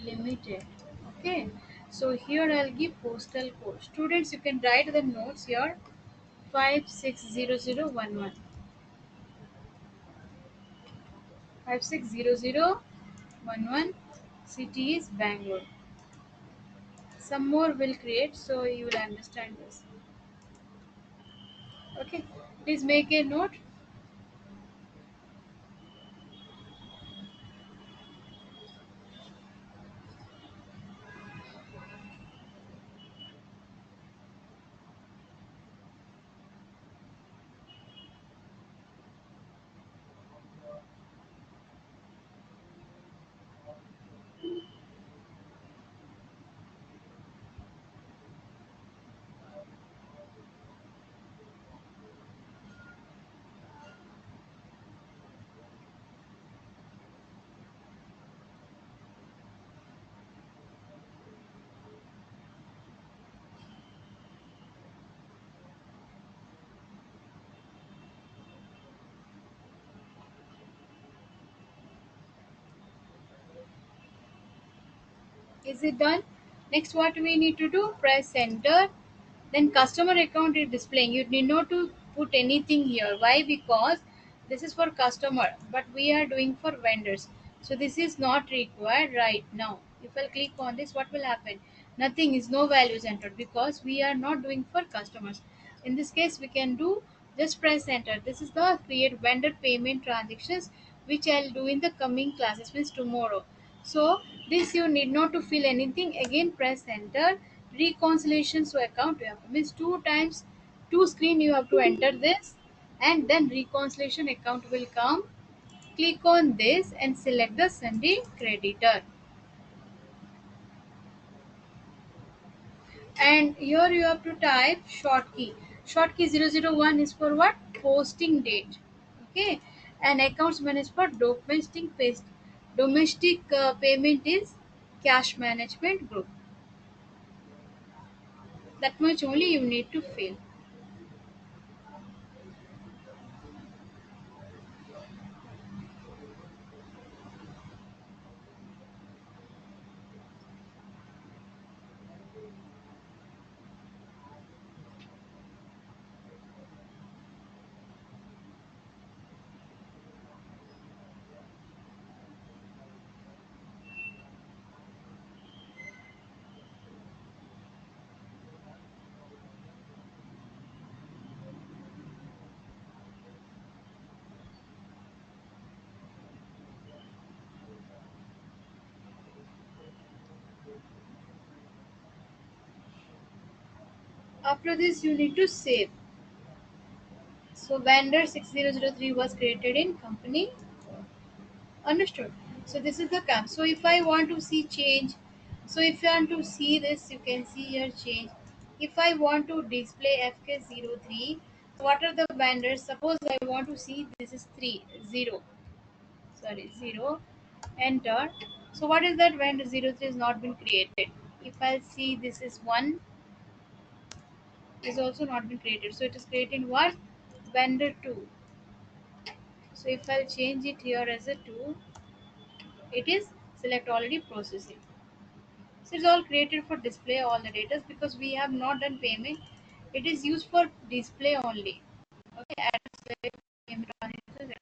S2: Limited. Okay, so here I'll give postal code. Students, you can write the notes here. 560011. 560011. City is Bangalore. Some more will create, so you will understand this. Okay, please make a note. Is it done? Next, what we need to do? Press enter. Then customer account is displaying. You need not to put anything here. Why? Because this is for customer, but we are doing for vendors. So this is not required right now. If I click on this, what will happen? Nothing is no values entered because we are not doing for customers. In this case, we can do just press enter. This is the create vendor payment transactions which I'll do in the coming classes means tomorrow. So this you need not to fill anything. Again press enter. Reconciliation so account you have means two times two screen you have to enter this, and then reconciliation account will come. Click on this and select the Sunday creditor. And here you have to type short key. Short key 001 is for what? Posting date. Okay. And accounts managed for domestic payment is cash management group. That much only you need to fill. After this, you need to save. So vendor 6003 was created in company. Understood. So this is the camp. So if I want to see change, so if you want to see this, you can see here change. If I want to display FK03, so what are the vendors? Suppose I want to see this is 0. Sorry, 0. Enter. So what is that vendor 03 has not been created? If I'll see this is 1 is also not been created. So it is created what? Vendor 2. So if I'll change it here as a 2, it is select already processing. So it's all created for display all the data because we have not done payment. It is used for display only. Okay, add payment on it.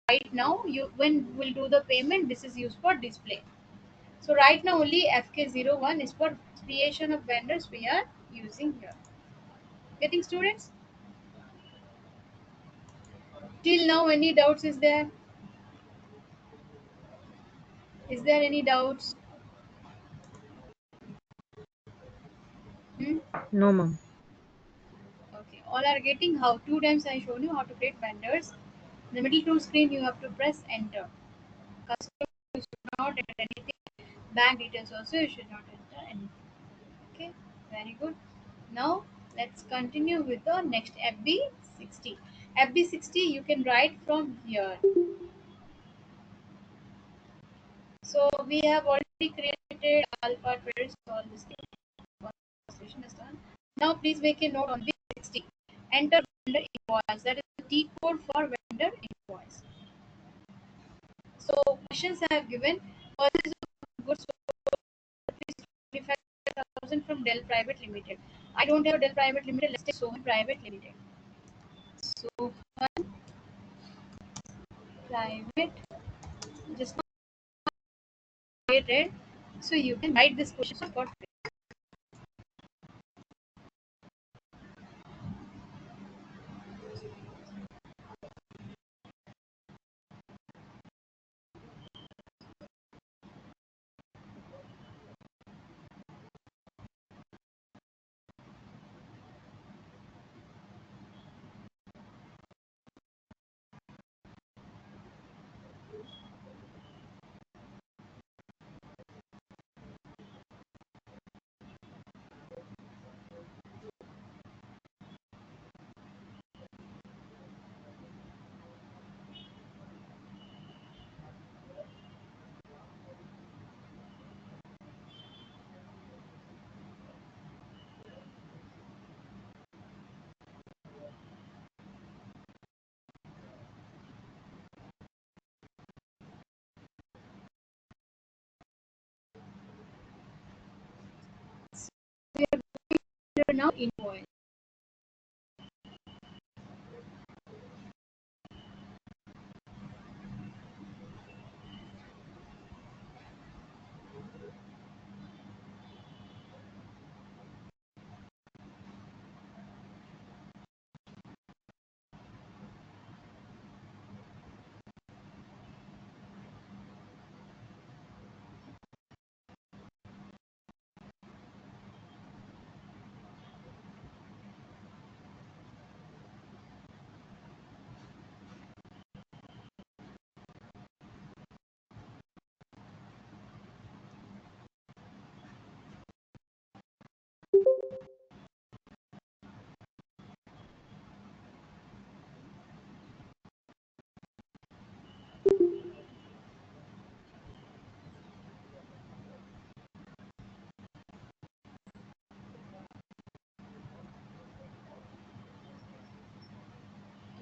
S2: Right now, you when we'll do the payment, this is used for display. So right now only FK01 is for creation of vendors we are using here. Getting students? Till now any doubts is there? Is there any doubts? Hmm?
S4: No, ma'am.
S2: Okay, all are getting how two times I shown you how to create vendors. In the middle two screen you have to press enter. Customer you should not enter anything. Bank details also you should not enter anything. Okay, very good. Now let's continue with the next FB60. FB60 you can write from here. So we have already created alpha traders, all this thing. Conversation is done. Now please make a note on B60. Enter vendor invoice. That is the T code for vendor invoice. So questions I have given. Purchase of goods for 25,000 from Dell Private Limited. I don't have Dell Private Limited. Let's take Sohan Private Limited. Sohan Private. Just created. So you can write this question for now invoice.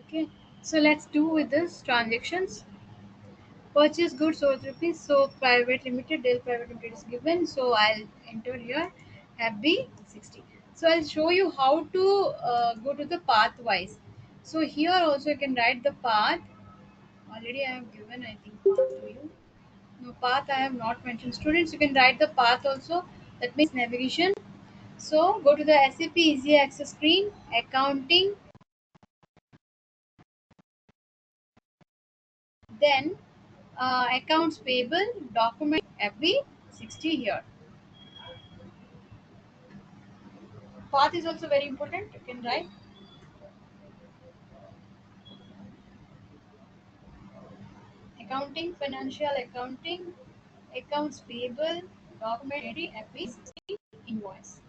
S2: Okay. So let's do with this transactions. Purchase goods worth rupees. So private limited, Dell private limited is given. So I'll enter here FB60. So I'll show you how to go to the path wise. So here also you can write the path. Already I have given I think path to you. No path I have not mentioned. Students you can write the path also. That means navigation. So go to the SAP Easy Access screen, accounting, then accounts payable, document FB60 here. Path is also very important. You can write accounting, financial accounting, accounts payable, document entry, epic, invoice.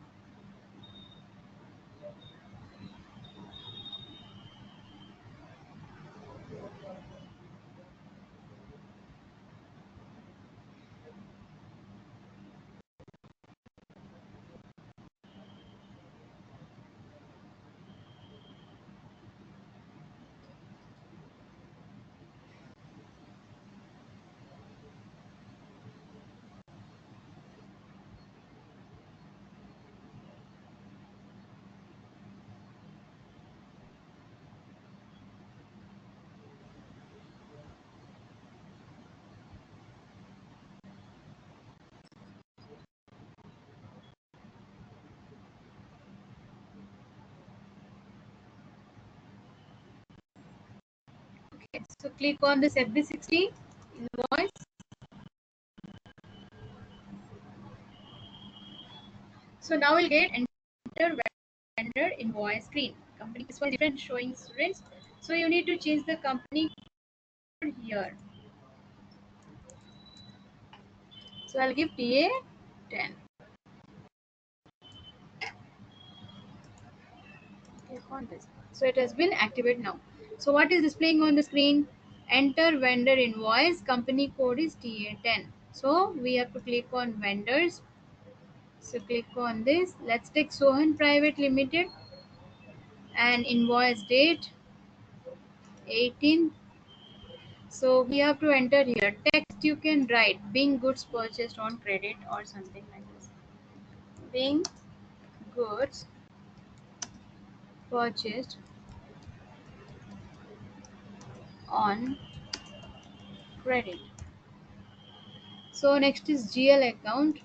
S2: Okay, so click on this FB60 invoice. So now we'll get enter vendor invoice screen. Company this one different showing students. So you need to change the company code here. So I'll give TA 10. Click on this. So it has been activated now. So what is displaying on the screen? Enter vendor invoice. Company code is TA 10. So we have to click on vendors. So click on this. Let's take Sohan Private Limited and invoice date 18. So we have to enter here. Text you can write being goods purchased on credit or something like this. Being goods purchased on credit. So next is GL account.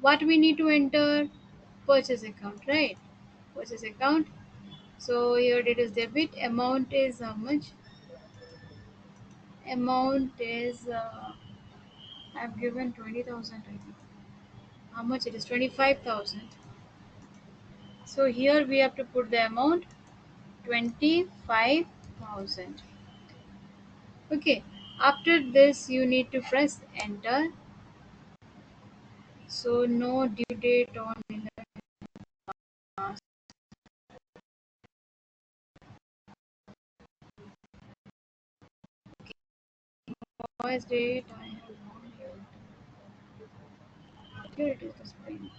S2: What we need to enter? Purchase account, right? Purchase account. So here it is debit. Amount is how much? Amount is I've given 20,000. I think. How much it is? 25,000. So here we have to put the amount 25,000. Okay. After this, you need to press enter. So no due date on invoice date. I have found here. Here it is the spring.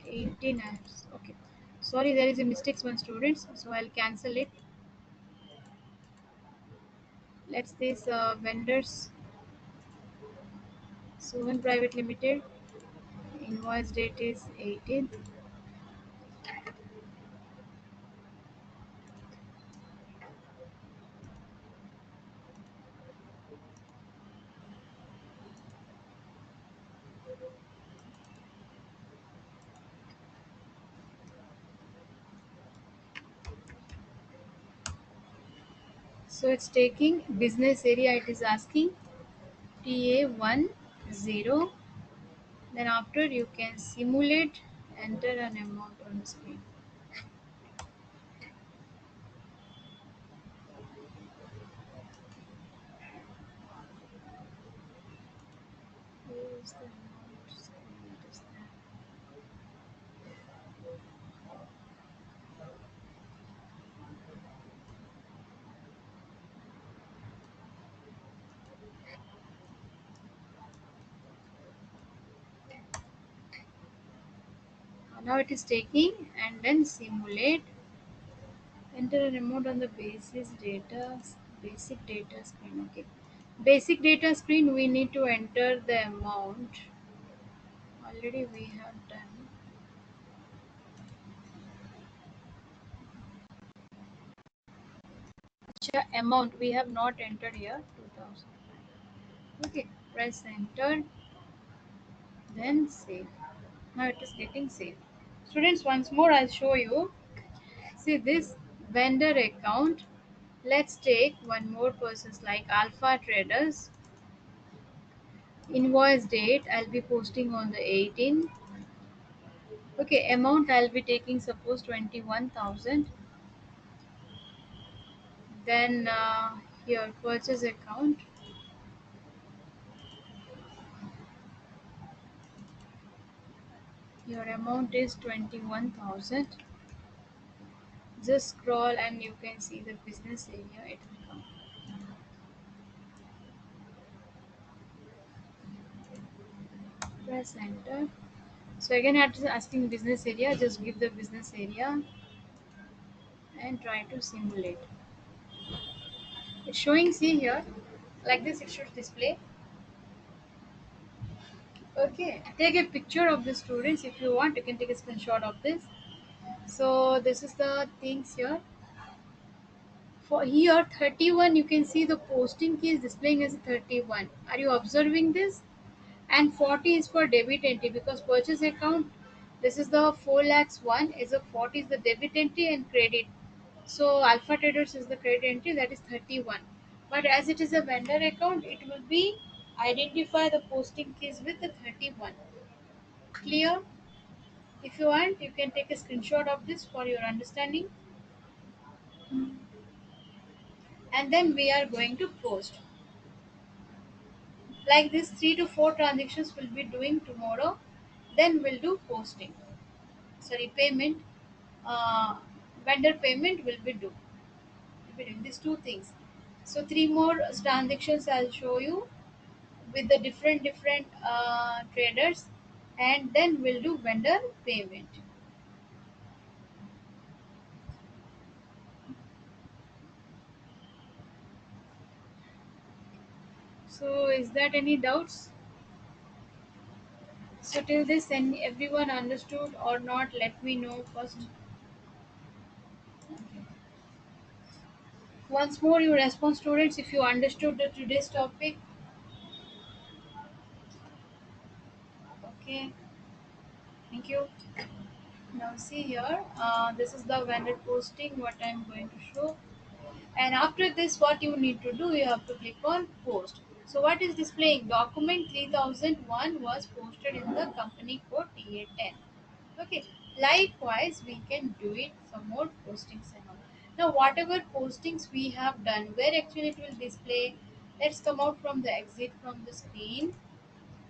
S2: 18 apps. Okay. Sorry, there is a mistake, one students. So I'll cancel it. Let's this vendors. Suhan Private Limited. Invoice date is 18th. So it's taking business area. It is asking TA10. Then after you can simulate, enter an amount on the screen. Where is the amount screen? It is there. Now it is taking and then simulate, enter an amount on the basic data screen. Okay. Basic data screen we need to enter the amount. Already we have done. Amount we have not entered here 2000. Okay. Press enter, then save. Now it is getting saved. Students, once more I'll show you. See this vendor account. Let's take one more process like Alpha Traders. Invoice date I'll be posting on the 18th. Okay, amount I'll be taking suppose 21,000. Then here purchase account. Your amount is 21,000. Just scroll and you can see the business area. It will come. Press enter. So again, after asking business area, just give the business area and try to simulate. It's showing, see here, like this it should display. Okay, take a picture of the students if you want. You can take a screenshot of this. So this is the things here. For here 31, you can see the posting key is displaying as 31. Are you observing this? And 40 is for debit entry because purchase account, this is the 4 lakhs one, is a 40 is the debit entry and credit. So Alpha Traders is the credit entry, that is 31. But as it is a vendor account, it will be identify the posting keys with the 31. Clear? If you want, you can take a screenshot of this for your understanding. And then we are going to post. Like this, 3 to 4 transactions will be doing tomorrow. Then we'll do posting. Sorry, payment. Uh, Vendor payment will be do. We'll be doing these two things. So 3 more transactions I'll show you with the different traders, and then we'll do vendor payment. So is that any doubts? So till this, and everyone understood or not, let me know first. Once more you respond, students, if you understood the today's topic. Okay, thank you. Now see here, this is the vendor posting what I'm going to show. And after this, what you need to do, you have to click on post. So what is displaying? Document 3001 was posted in the company code TA10. Okay. Likewise, we can do it some more postings and all. Now, whatever postings we have done, where actually it will display, let's come out from the exit from the screen,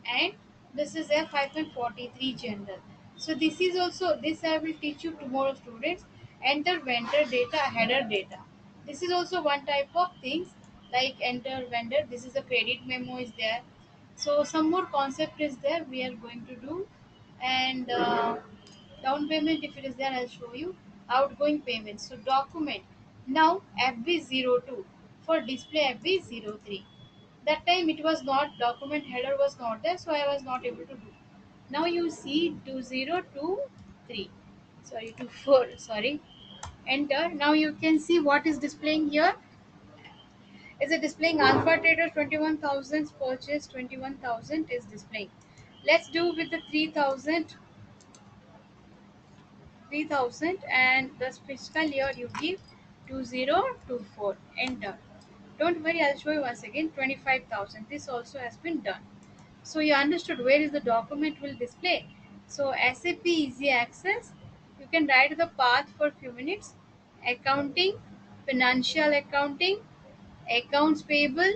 S2: and this is F-43 general. So this is also, this I will teach you tomorrow, students. Enter vendor data, header data. This is also one type of things, like enter vendor. This is a credit memo is there. So some more concept is there we are going to do. And down payment, if it is there, I'll show you. Outgoing payments, so document. Now FB02 for display FB03. That time it was not, document header was not there, so I was not able to do. Now you see 2023, sorry, 24, sorry. Enter. Now you can see what is displaying here. Is it displaying Alpha Trader 21,000 purchase, 21,000 is displaying. Let's do with the 3,000, 3,000, and the fiscal year you give 2024. Enter. Don't worry, I'll show you once again. 25,000, this also has been done. So you understood where is the document will display. So SAP Easy Access, you can write the path for few minutes. Accounting, financial accounting, accounts payable,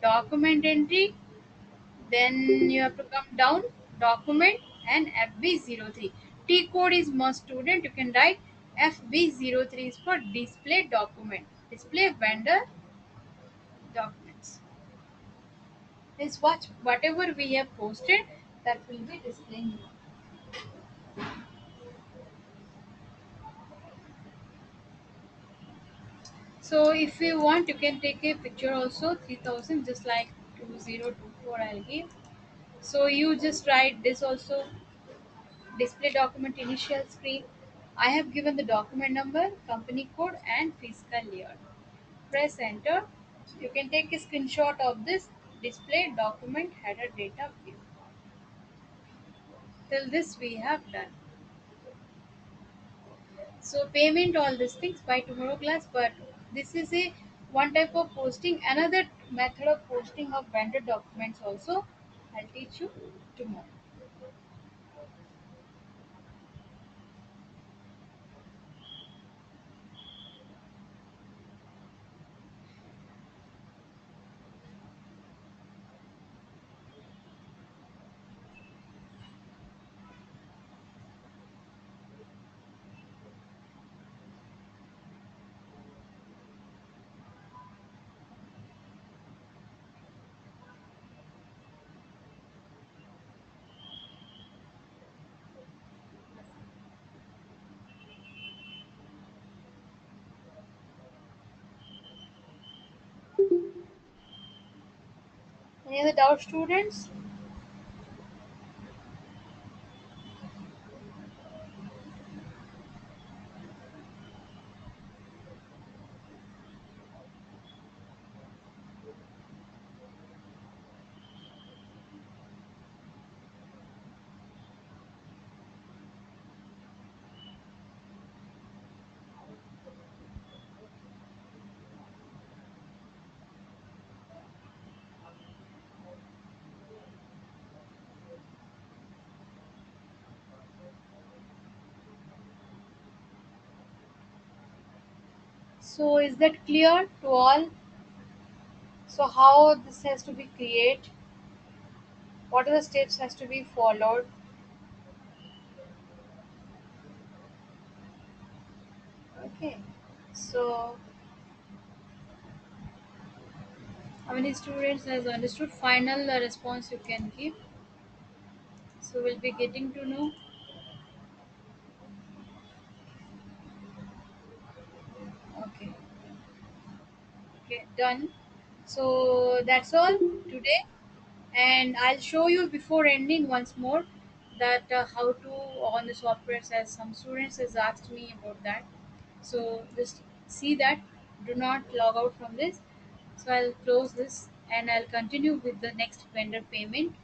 S2: document entry. Then you have to come down, document, and FB03. T code is must, student. You can write FB03 is for display document, display vendor documents. Is whatever we have posted, that will be displaying. So if you want, you can take a picture also. 3,000, just like 2024 I'll give. So you just write this also, display document initial screen. I have given the document number, company code, and fiscal year. Press enter. You can take a screenshot of this display document header data view. Till this we have done. So payment, all these things by tomorrow class, but this is a one type of posting. Another method of posting of vendor documents also I'll teach you tomorrow. Any other doubt, students? So is that clear to all? So how this has to be created? What are the steps has to be followed? Okay. So how many students has understood? Final response you can give. So we'll be getting to know. Okay. Okay. Done. So that's all today. And I'll show you before ending once more that how to on the software, as some students has asked me about that. So just see that, do not log out from this. So I'll close this and I'll continue with the next vendor payment.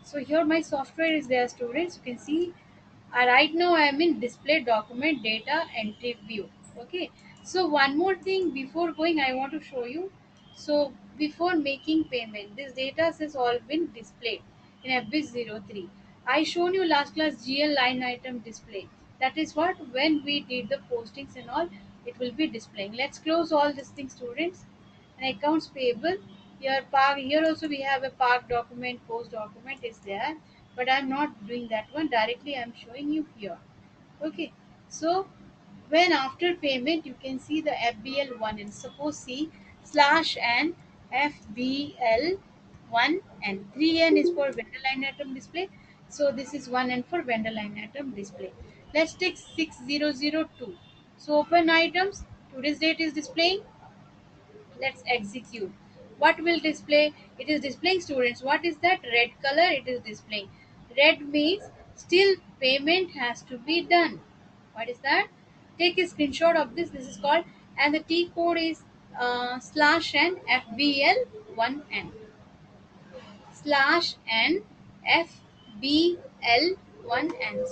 S2: So here my software is there, students. You can see right now I am in display document data entry view. Okay. So one more thing before going, I want to show you. So before making payment, this data has all been displayed in FB03. I shown you last class GL line item display. That is what when we did the postings and all, it will be displaying. Let's close all these things, students. And accounts payable, here park, here also we have a park document, post document is there, but I'm not doing that one directly, I'm showing you here. Okay. So when after payment, you can see the FBL1 and suppose see slash and FBL1 and 3N is for vendor line item display. So this is 1N for vendor line item display. Let's take 6002. So open items, today's date is displaying. Let's execute. What will display? It is displaying, students. What is that red color? It is displaying. Red means still payment has to be done. What is that? Take a screenshot of this. This is called, and the T code is slash n FBL1N slash n FBL1N.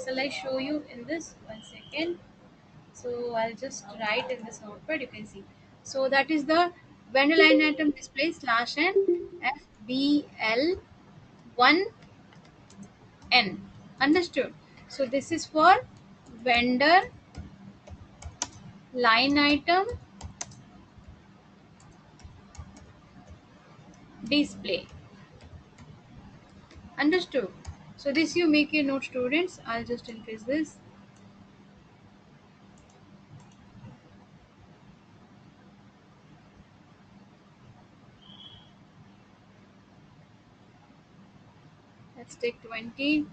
S2: Shall I show you in this? 1 second. So I'll just write in this notepad, you can see. So that is the vendor line item display slash n FBL1N. Understood? So this is for vendor line item display. Understood? So this you make a note, students. I'll just increase this. Let's take 20.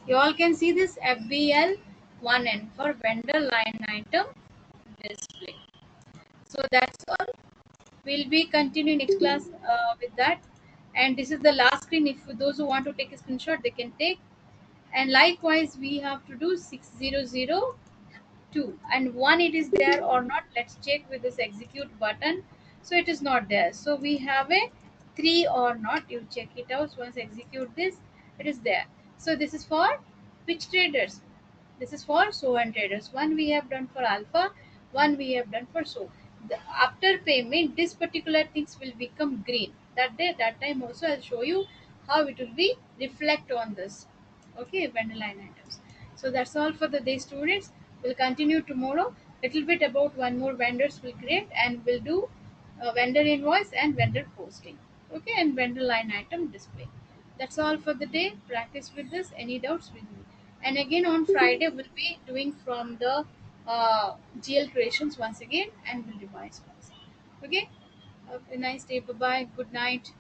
S2: You all can see this FBL1N for vendor line item display. So that's all. We'll be continuing next class with that. And this is the last screen. If those who want to take a screenshot, they can take. And likewise, we have to do 6002 and one, it is there or not. Let's check with this execute button. So it is not there. So we have a 3 or not. You check it out. Once execute this, it is there. So this is for which traders? This is for so and traders. One we have done for alpha, one we have done for so. After payment, this particular things will become green. That day, that time also I'll show you how it will be reflect on this. Okay, vendor line items. So that's all for the day, students. We'll continue tomorrow. Little bit about one more vendors will create and we'll do vendor invoice and vendor posting. Okay, and vendor line item display. That's all for the day. Practice with this. Any doubts with me? And again on Friday we'll be doing from the GL creations once again and we'll revise once. Okay. Have a nice day. Bye bye. Good night.